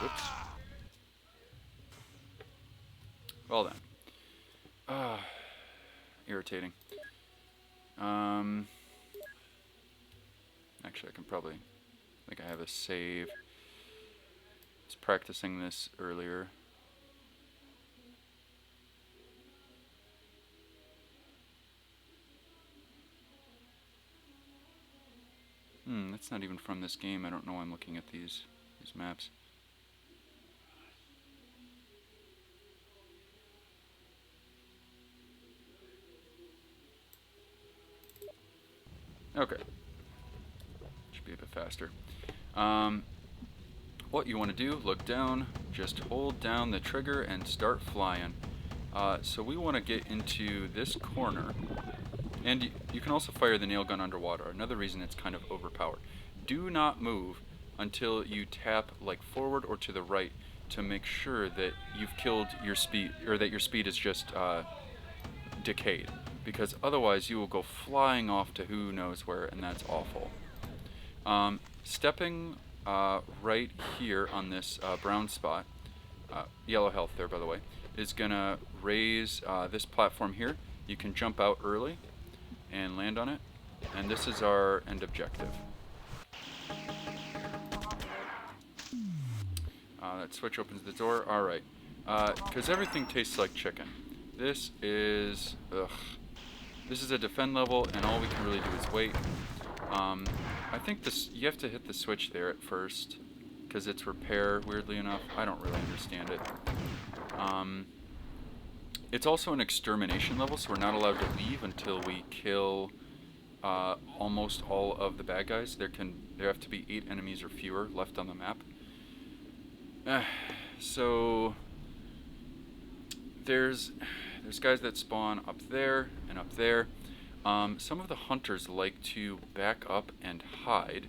Whoops. Well then. Irritating. Actually, I think I have a save. I was practicing this earlier. That's not even from this game. I don't know why I'm looking at these maps. Okay. Should be a bit faster. What you want to do, look down, just hold down the trigger and start flying. So we want to get into this corner. And you can also fire the nail gun underwater. Another reason it's kind of overpowered. Do not move until you tap like forward or to the right to make sure that you've killed your speed, or that your speed is just decayed. Because otherwise you will go flying off to who knows where, and that's awful. Stepping right here on this brown spot, yellow health there by the way, is gonna raise this platform here. You can jump out early and land on it, and this is our end objective. That switch opens the door. Alright, because everything tastes like chicken. This is a defend level, and all we can really do is wait. I think you have to hit the switch there at first, because it's repair, weirdly enough. I don't really understand it. It's also an extermination level, so we're not allowed to leave until we kill almost all of the bad guys. There have to be 8 enemies or fewer left on the map. So there's guys that spawn up there and up there. Some of the hunters like to back up and hide.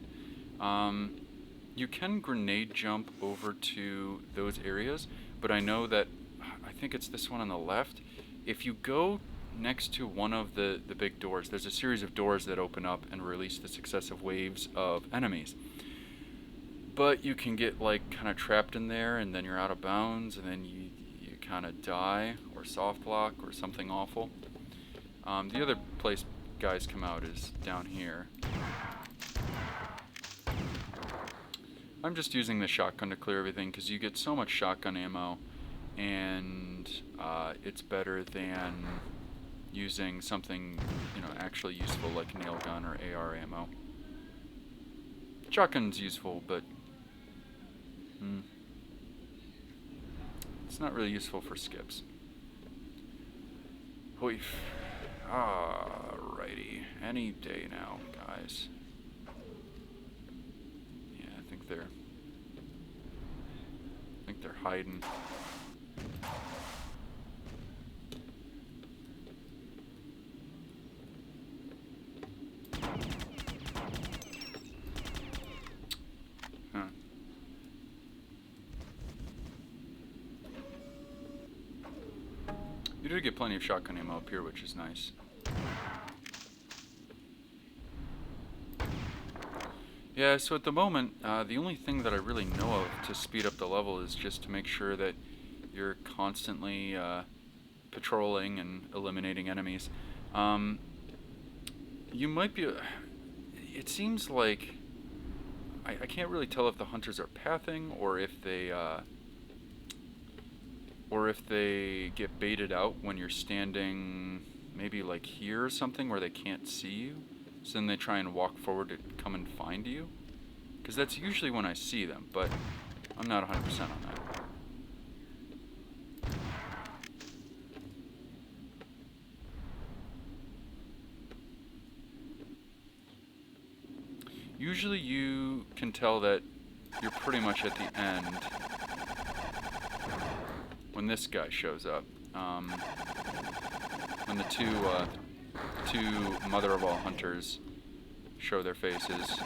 You can grenade jump over to those areas, but I know that, I think it's this one on the left. If you go next to one of the big doors, there's a series of doors that open up and release the successive waves of enemies. But you can get like kind of trapped in there, and then you're out of bounds, and then you kind of die or soft lock or something awful. The other place guys come out is down here. I'm just using the shotgun to clear everything because you get so much shotgun ammo, and it's better than using something, actually useful like nail gun or AR ammo. Shotgun's useful, but it's not really useful for skips. Alrighty, any day now, guys. Yeah, I think they're hiding. Huh. You do get plenty of shotgun ammo up here, which is nice. Yeah, so at the moment, the only thing that I really know of to speed up the level is just to make sure that you're constantly patrolling and eliminating enemies. You might be... It seems like... I can't really tell if the hunters are pathing or if they get baited out when you're standing maybe like here or something where they can't see you. So then they try and walk forward to come and find you. Because that's usually when I see them, but I'm not 100% on that. Usually you can tell that you're pretty much at the end when this guy shows up. When the two mother of all hunters show their faces.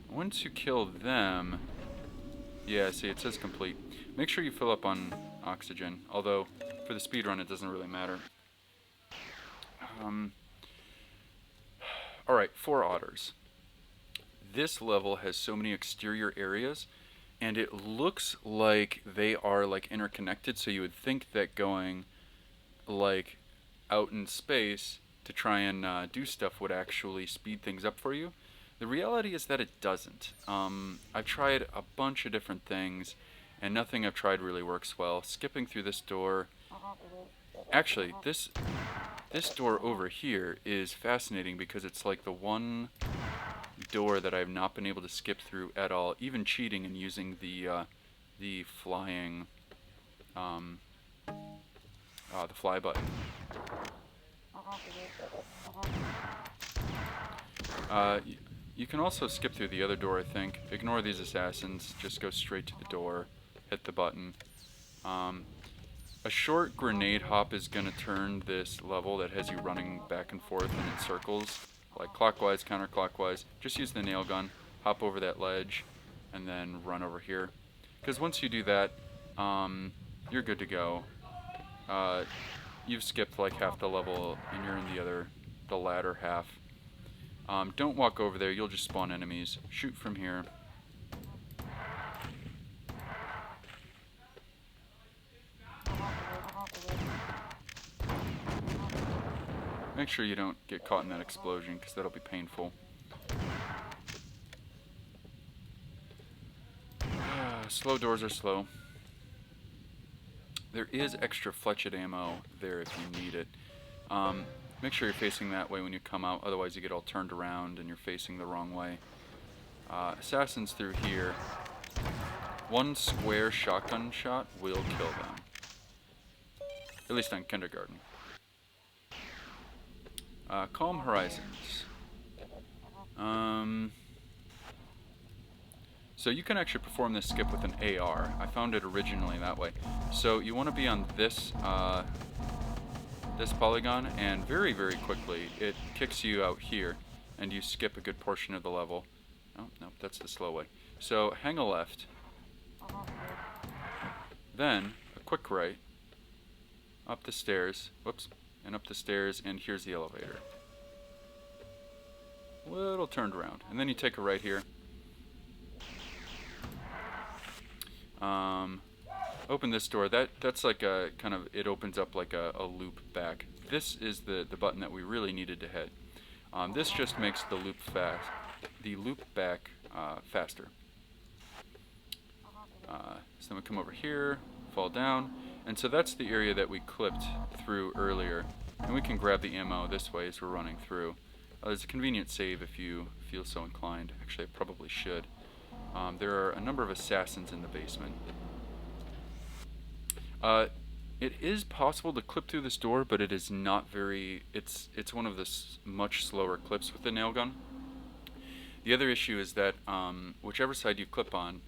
Once you kill them, yeah, see, it says complete. Make sure you fill up on oxygen, although for the speedrun it doesn't really matter. Alright, 4 otters. This level has so many exterior areas, and it looks like they are like interconnected, so you would think that going like out in space to try and do stuff would actually speed things up for you. The reality is that it doesn't. I've tried a bunch of different things, and nothing I've tried really works well. Skipping through this door... Actually, this door over here is fascinating because it's like the one door that I've not been able to skip through at all, even cheating and using the flying, the fly button. You can also skip through the other door, I think. Ignore these assassins, just go straight to the door, hit the button. A short grenade hop is going to turn this level that has you running back and forth in circles, like clockwise, counterclockwise. Just use the nail gun, hop over that ledge, and then run over here. Because once you do that, you're good to go. You've skipped like half the level, and you're in the latter half. Don't walk over there, you'll just spawn enemies. Shoot from here. Make sure you don't get caught in that explosion, because that'll be painful. Slow doors are slow. There is extra fletched ammo there if you need it. Make sure you're facing that way when you come out, otherwise you get all turned around and you're facing the wrong way. Assassins through here. One square shotgun shot will kill them. At least on kindergarten. Calm Horizons. So you can actually perform this skip with an AR. I found it originally that way. So you want to be on this this polygon, and very, very quickly it kicks you out here, and you skip a good portion of the level. Oh, no, that's the slow way. So hang a left, then a quick right, up the stairs, whoops, and up the stairs, and here's the elevator. Little turned around, and then you take a right here. Open this door. That's like a kind of, it opens up like a loop back. This is the button that we really needed to hit. This just makes the loop back faster. So then we come over here, fall down, and so that's the area that we clipped through earlier. And we can grab the ammo this way as we're running through. There's a convenient save if you feel so inclined. Actually, I probably should. There are a number of assassins in the basement. It is possible to clip through this door, but it is not very... It's one of the much slower clips with the nail gun. The other issue is that whichever side you clip on,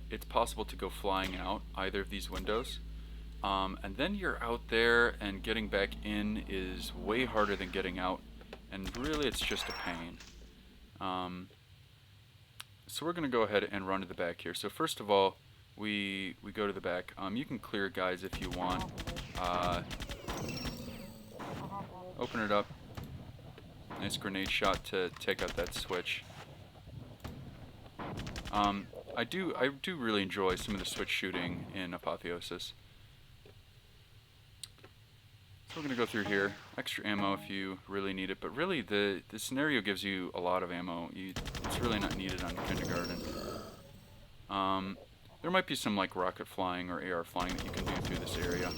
it's possible to go flying out either of these windows. And then you're out there, and getting back in is way harder than getting out. And really, it's just a pain. So we're going to go ahead and run to the back here. So first of all, we go to the back. You can clear guys if you want. Open it up. Nice grenade shot to take out that switch. I do really enjoy some of the switch shooting in Apotheosis. So we're going to go through here. Extra ammo if you really need it, but really the scenario gives you a lot of ammo. It's really not needed on kindergarten. There might be some like rocket flying or AR flying that you can do through this area.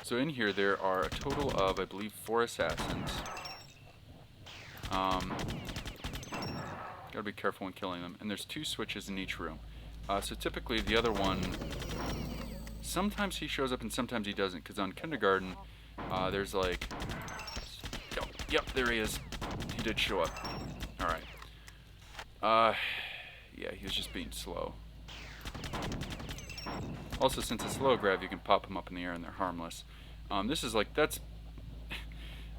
So in here there are a total of, I believe, 4 assassins. Gotta be careful when killing them. And there's 2 switches in each room. So typically the other one, sometimes he shows up and sometimes he doesn't, because on kindergarten, there's like, oh, yep, there he is. He did show up. Alright. Yeah, he was just being slow. Also, since it's low grav, you can pop them up in the air and they're harmless. This is like, that's...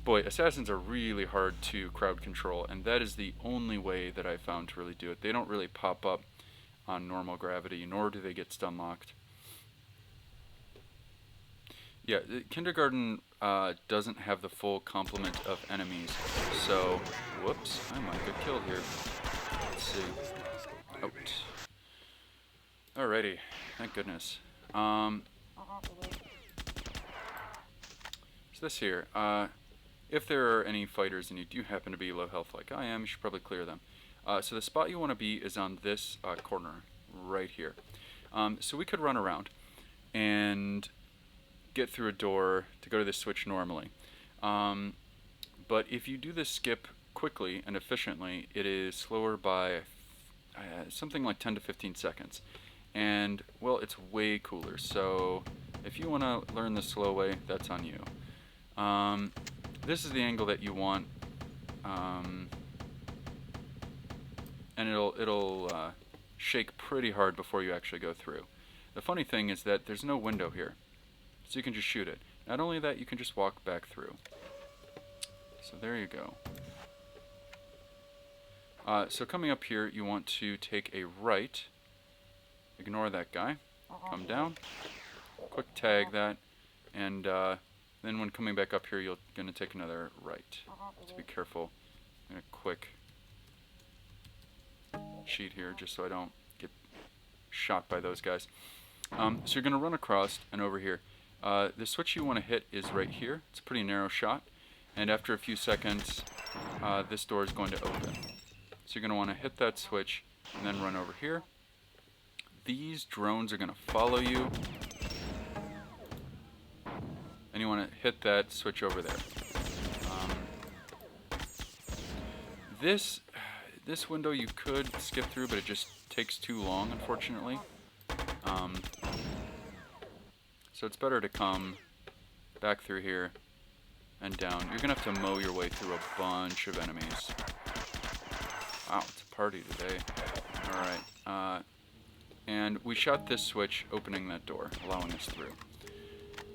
Boy, assassins are really hard to crowd control, and that is the only way that I've found to really do it. They don't really pop up on normal gravity, nor do they get stun locked. Yeah, kindergarten doesn't have the full complement of enemies, so... Whoops, I might get killed here. Let's see. Out. Alrighty, thank goodness. So this here, if there are any fighters and you do happen to be low health like I am, you should probably clear them. So the spot you want to be is on this corner, right here. So we could run around and get through a door to go to this switch normally. But if you do this skip quickly and efficiently, it is slower by something like 10 to 15 seconds. And, well, it's way cooler. So if you want to learn the slow way, that's on you. This is the angle that you want. And it'll shake pretty hard before you actually go through. The funny thing is that there's no window here, so you can just shoot it. Not only that, you can just walk back through. So there you go. So coming up here, you want to take a right. Ignore that guy. Come down. Quick tag that, and then when coming back up here, you're going to take another right. So be careful. I'm going to quick cheat here just so I don't get shot by those guys. So you're going to run across and over here. The switch you want to hit is right here. It's a pretty narrow shot, and after a few seconds this door is going to open. So you're going to want to hit that switch and then run over here. These drones are going to follow you, and you want to hit that switch over there. This window you could skip through, but it just takes too long, unfortunately. So it's better to come back through here and down. You're going to have to mow your way through a bunch of enemies. Wow, it's a party today. Alright, and we shot this switch, opening that door, allowing us through.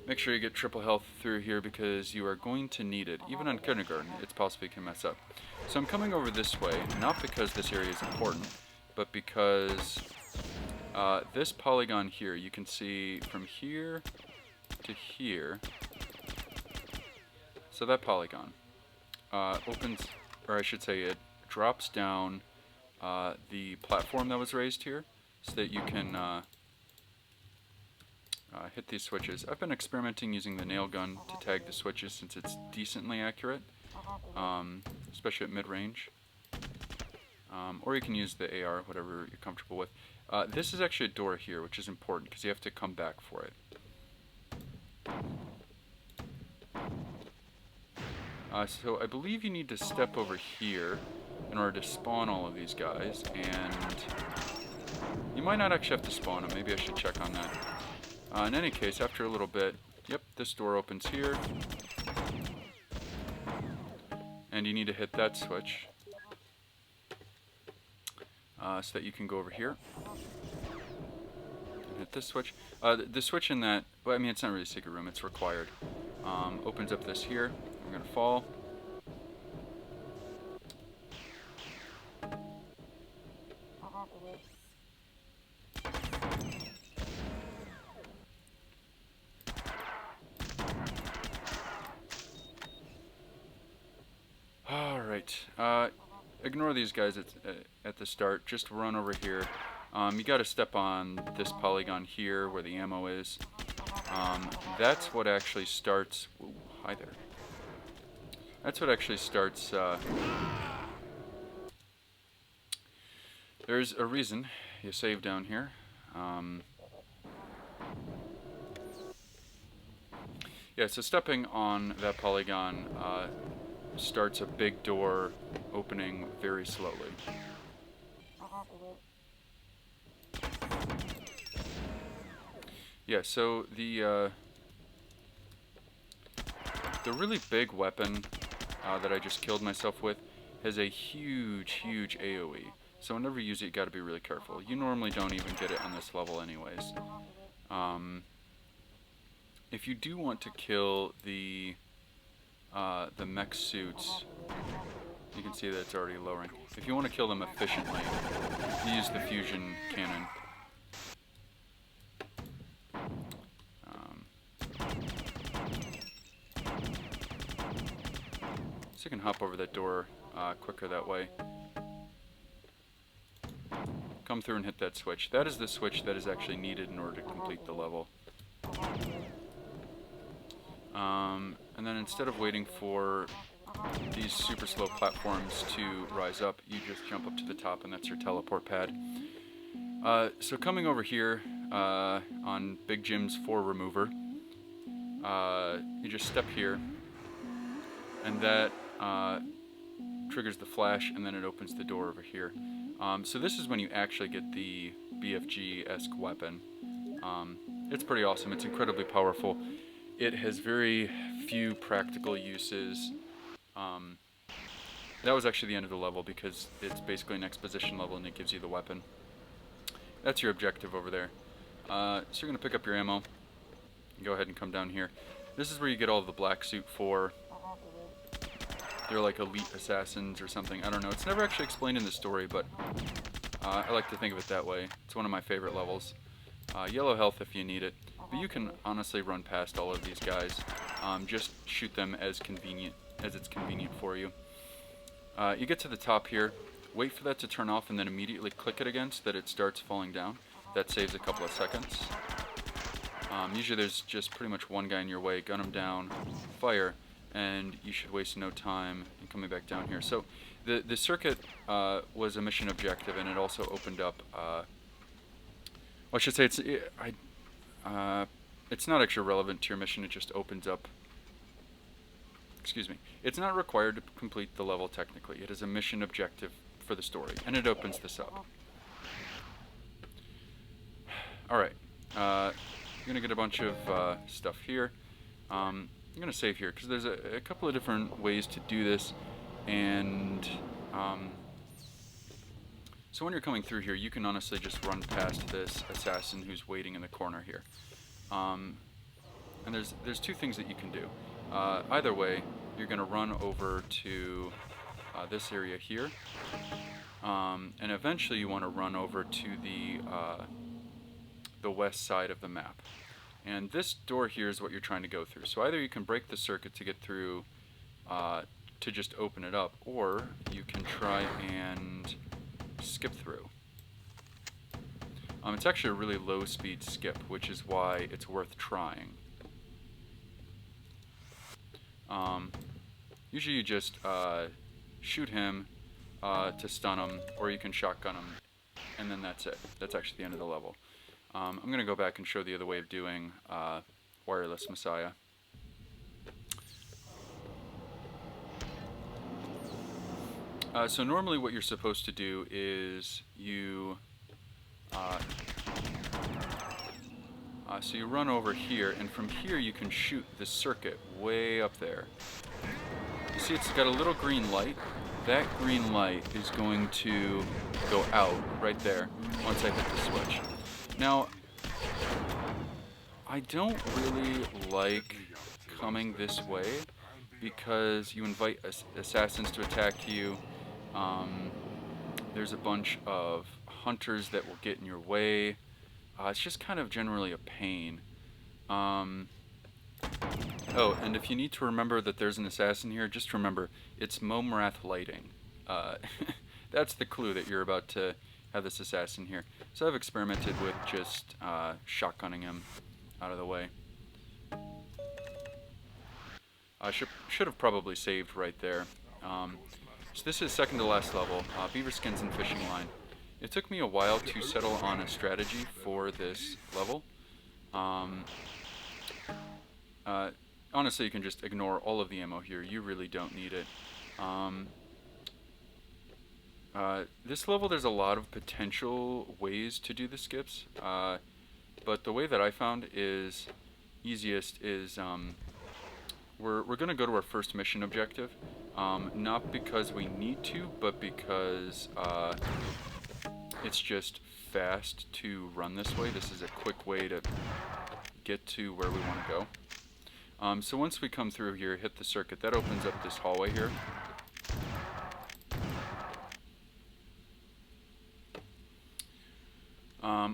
Make sure you get triple health through here because you are going to need it. Even on kindergarten, it's possible you can mess up. So I'm coming over this way, not because this area is important, but because this polygon here, you can see from here to here. So that polygon opens, or I should say it drops down the platform that was raised here so that you can hit these switches. I've been experimenting using the nail gun to tag the switches since it's decently accurate, especially at mid-range. Or you can use the AR, whatever you're comfortable with. This is actually a door here, which is important because you have to come back for it. So I believe you need to step over here in order to spawn all of these guys, and you might not actually have to spawn them. Maybe I should check on that. In any case, after a little bit, yep, this door opens here, and you need to hit that switch so that you can go over here and hit this switch. The switch in that, well, I mean, it's not really a secret room, it's required. Opens up this here. We're going to fall. Alright, ignore these guys at the start, just run over here. You gotta step on this polygon here where the ammo is. That's what actually starts... Ooh, hi there. That's what actually starts... there's a reason you save down here. Yeah, so stepping on that polygon starts a big door opening very slowly. Yeah, so the really big weapon that I just killed myself with has a huge AoE. So whenever you use it, you gotta be really careful. You normally don't even get it on this level anyways. If you do want to kill the mech suits, you can see that it's already lowering. If you want to kill them efficiently, you use the fusion cannon. So you can hop over that door quicker that way. Come through and hit that switch. That is the switch that is actually needed in order to complete the level. And then instead of waiting for these super slow platforms to rise up, you just jump up to the top, and that's your teleport pad. So coming over here on Big Jim's 4 remover, you just step here, and that triggers the flash, and then it opens the door over here. So this is when you actually get the BFG-esque weapon. It's pretty awesome. It's incredibly powerful. It has very few practical uses. That was actually the end of the level because it's basically an exposition level and it gives you the weapon. That's your objective over there. So you're going to pick up your ammo. Go ahead and come down here. This is where you get all of the black suit for. They're like elite assassins or something. I don't know. It's never actually explained in the story, but I like to think of it that way. It's one of my favorite levels. Yellow health if you need it. But you can honestly run past all of these guys. Just shoot them as it's convenient for you. You get to the top here. Wait for that to turn off and then immediately click it again so that it starts falling down. That saves a couple of seconds. Usually there's just pretty much one guy in your way. Gun him down, fire, and you should waste no time in coming back down here. So the circuit was a mission objective, and it also opened up. Well, I should say it's not actually relevant to your mission. It just opens up. Excuse me. It's not required to complete the level technically. It is a mission objective for the story, and it opens this up. All right. You're gonna get a bunch of stuff here. I'm gonna save here because there's a couple of different ways to do this, and so when you're coming through here, you can honestly just run past this assassin who's waiting in the corner here. And there's two things that you can do. Either way, you're gonna run over to this area here, and eventually you want to run over to the west side of the map. And this door here is what you're trying to go through. So either you can break the circuit to get through to just open it up, or you can try and skip through. It's actually a really low speed skip, which is why it's worth trying. Usually you just shoot him to stun him, or you can shotgun him, and then that's it. That's actually the end of the level. I'm going to go back and show the other way of doing Wireless Messiah. So normally what you're supposed to do is you run over here, and from here you can shoot the circuit way up there. You see it's got a little green light. That green light is going to go out right there once I hit the switch. Now, I don't really like coming this way because you invite assassins to attack you. There's a bunch of hunters that will get in your way. It's just kind of generally a pain. Oh, and if you need to remember that there's an assassin here, just remember, it's Momrath lighting. That's the clue that you're about to have this assassin here. So I've experimented with just shotgunning him out of the way. I should have probably saved right there. So this is second to last level, Beaver Skins and Fishing Line. It took me a while to settle on a strategy for this level. honestly, you can just ignore all of the ammo here. You really don't need it. This level, there's a lot of potential ways to do the skips, but the way that I found is easiest is we're going to go to our first mission objective, not because we need to, but because it's just fast to run this way. This is a quick way to get to where we want to go. So once we come through here, hit the circuit, that opens up this hallway here.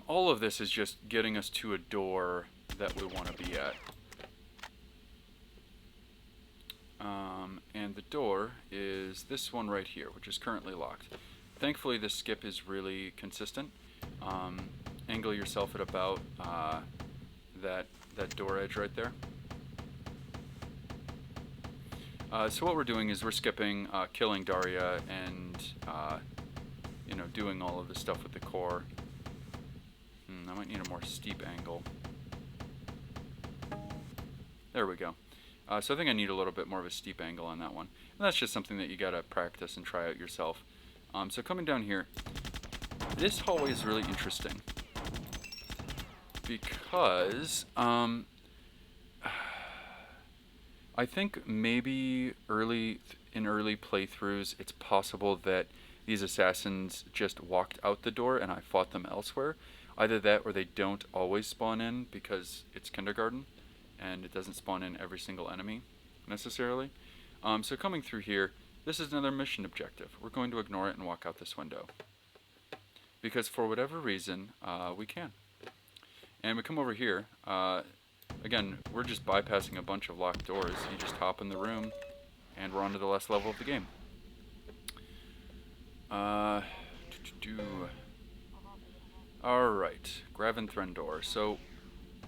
All of this is just getting us to a door that we want to be at. And the door is this one right here, which is currently locked. Thankfully, this skip is really consistent. Angle yourself at about that door edge right there. So what we're doing is we're skipping killing Daria and you know, doing all of this stuff with the core. I might need a more steep angle. There we go. So I think I need a little bit more of a steep angle on that one. And that's just something that you gotta practice and try out yourself. So coming down here, this hallway is really interesting because I think maybe in early playthroughs it's possible that these assassins just walked out the door and I fought them elsewhere. Either that or they don't always spawn in because it's kindergarten and it doesn't spawn in every single enemy necessarily. So coming through here, this is another mission objective. We're going to ignore it and walk out this window because for whatever reason we can. And we come over here. Again, we're just bypassing a bunch of locked doors. You just hop in the room and we're on to the last level of the game. Alright, Graven door. So,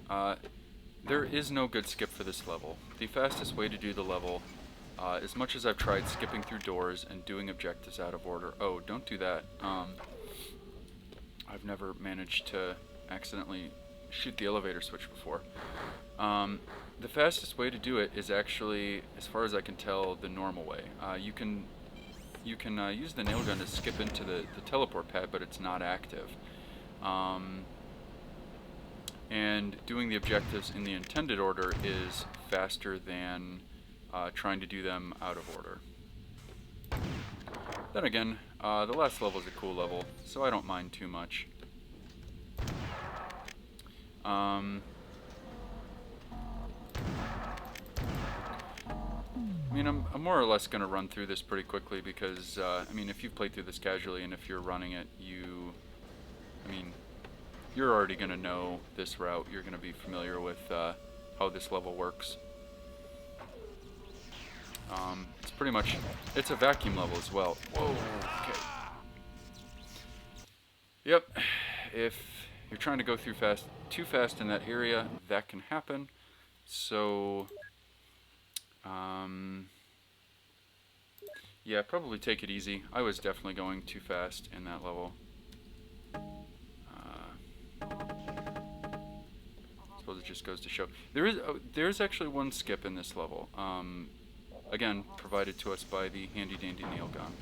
there is no good skip for this level. The fastest way to do the level, as much as I've tried skipping through doors and doing objectives out of order. Oh, don't do that. I've never managed to accidentally shoot the elevator switch before. The fastest way to do it is actually, as far as I can tell, the normal way. You can use the nail gun to skip into the teleport pad, but it's not active. And doing the objectives in the intended order is faster than trying to do them out of order. Then again, the last level is a cool level, so I don't mind too much. I mean, I'm more or less going to run through this pretty quickly because, I mean, if you've played through this casually and if you're running it, you're already going to know this route. You're going to be familiar with how this level works. It's pretty much, it's a vacuum level as well. Whoa, okay. Yep, if you're trying to go through too fast in that area, that can happen. So, yeah, probably take it easy. I was definitely going too fast in that level. I suppose it just goes to show. There is actually one skip in this level. Again, provided to us by the handy dandy nail gun.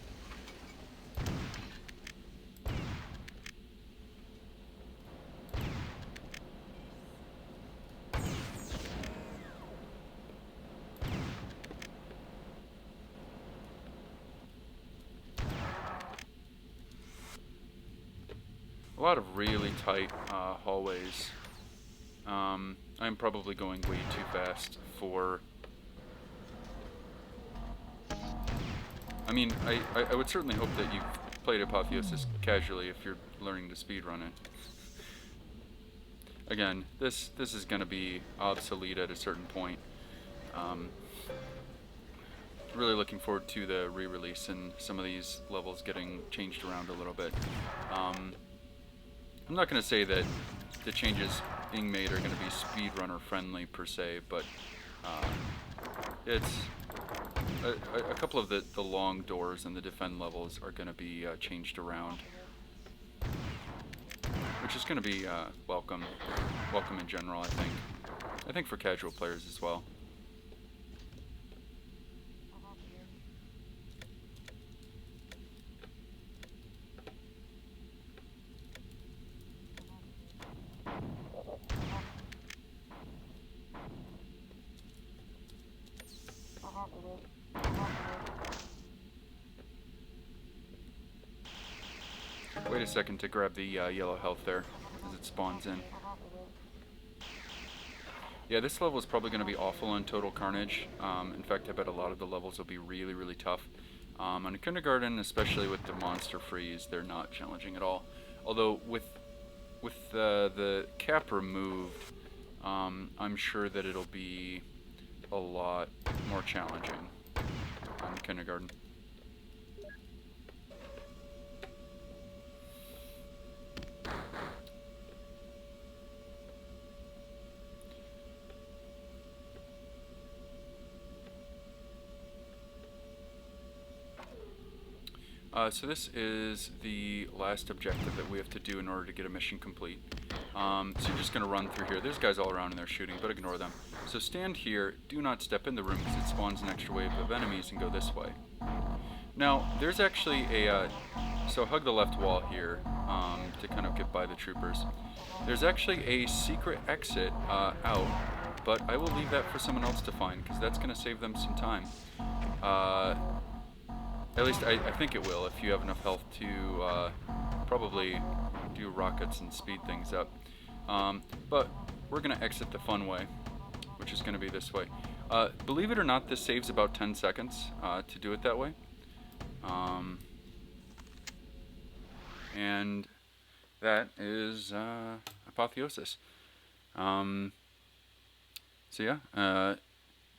A lot of really tight hallways. I'm probably going way too fast for... I mean, I would certainly hope that you've played Apotheosis casually if you're learning to speedrun it. Again, this is going to be obsolete at a certain point. Really looking forward to the re-release and some of these levels getting changed around a little bit. I'm not going to say that the changes being made are going to be speedrunner friendly per se, but it's a couple of the long doors and the defend levels are going to be changed around, which is going to be welcome in general. I think for casual players as well. Wait a second to grab the yellow health there as it spawns in. Yeah, this level is probably going to be awful on Total Carnage. In fact, I bet a lot of the levels will be really, really tough. On Kindergarten, especially with the monster freeze, they're not challenging at all. Although with the cap removed, I'm sure that it'll be a lot more challenging on Kindergarten. So this is the last objective that we have to do in order to get a mission complete. So you're just going to run through here. There's guys all around and they're shooting, but ignore them. So stand here, do not step in the room because it spawns an extra wave of enemies, and go this way. Now, there's actually a, so hug the left wall here to kind of get by the troopers. There's actually a secret exit out, but I will leave that for someone else to find because that's going to save them some time. At least I think it will if you have enough health to probably do rockets and speed things up. But we're going to exit the fun way, which is going to be this way. Believe it or not, this saves about 10 seconds to do it that way. And that is Apotheosis. So yeah,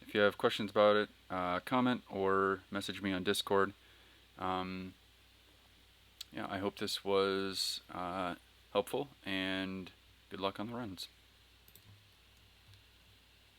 if you have questions about it, comment or message me on Discord. Yeah, I hope this was helpful, and good luck on the runs.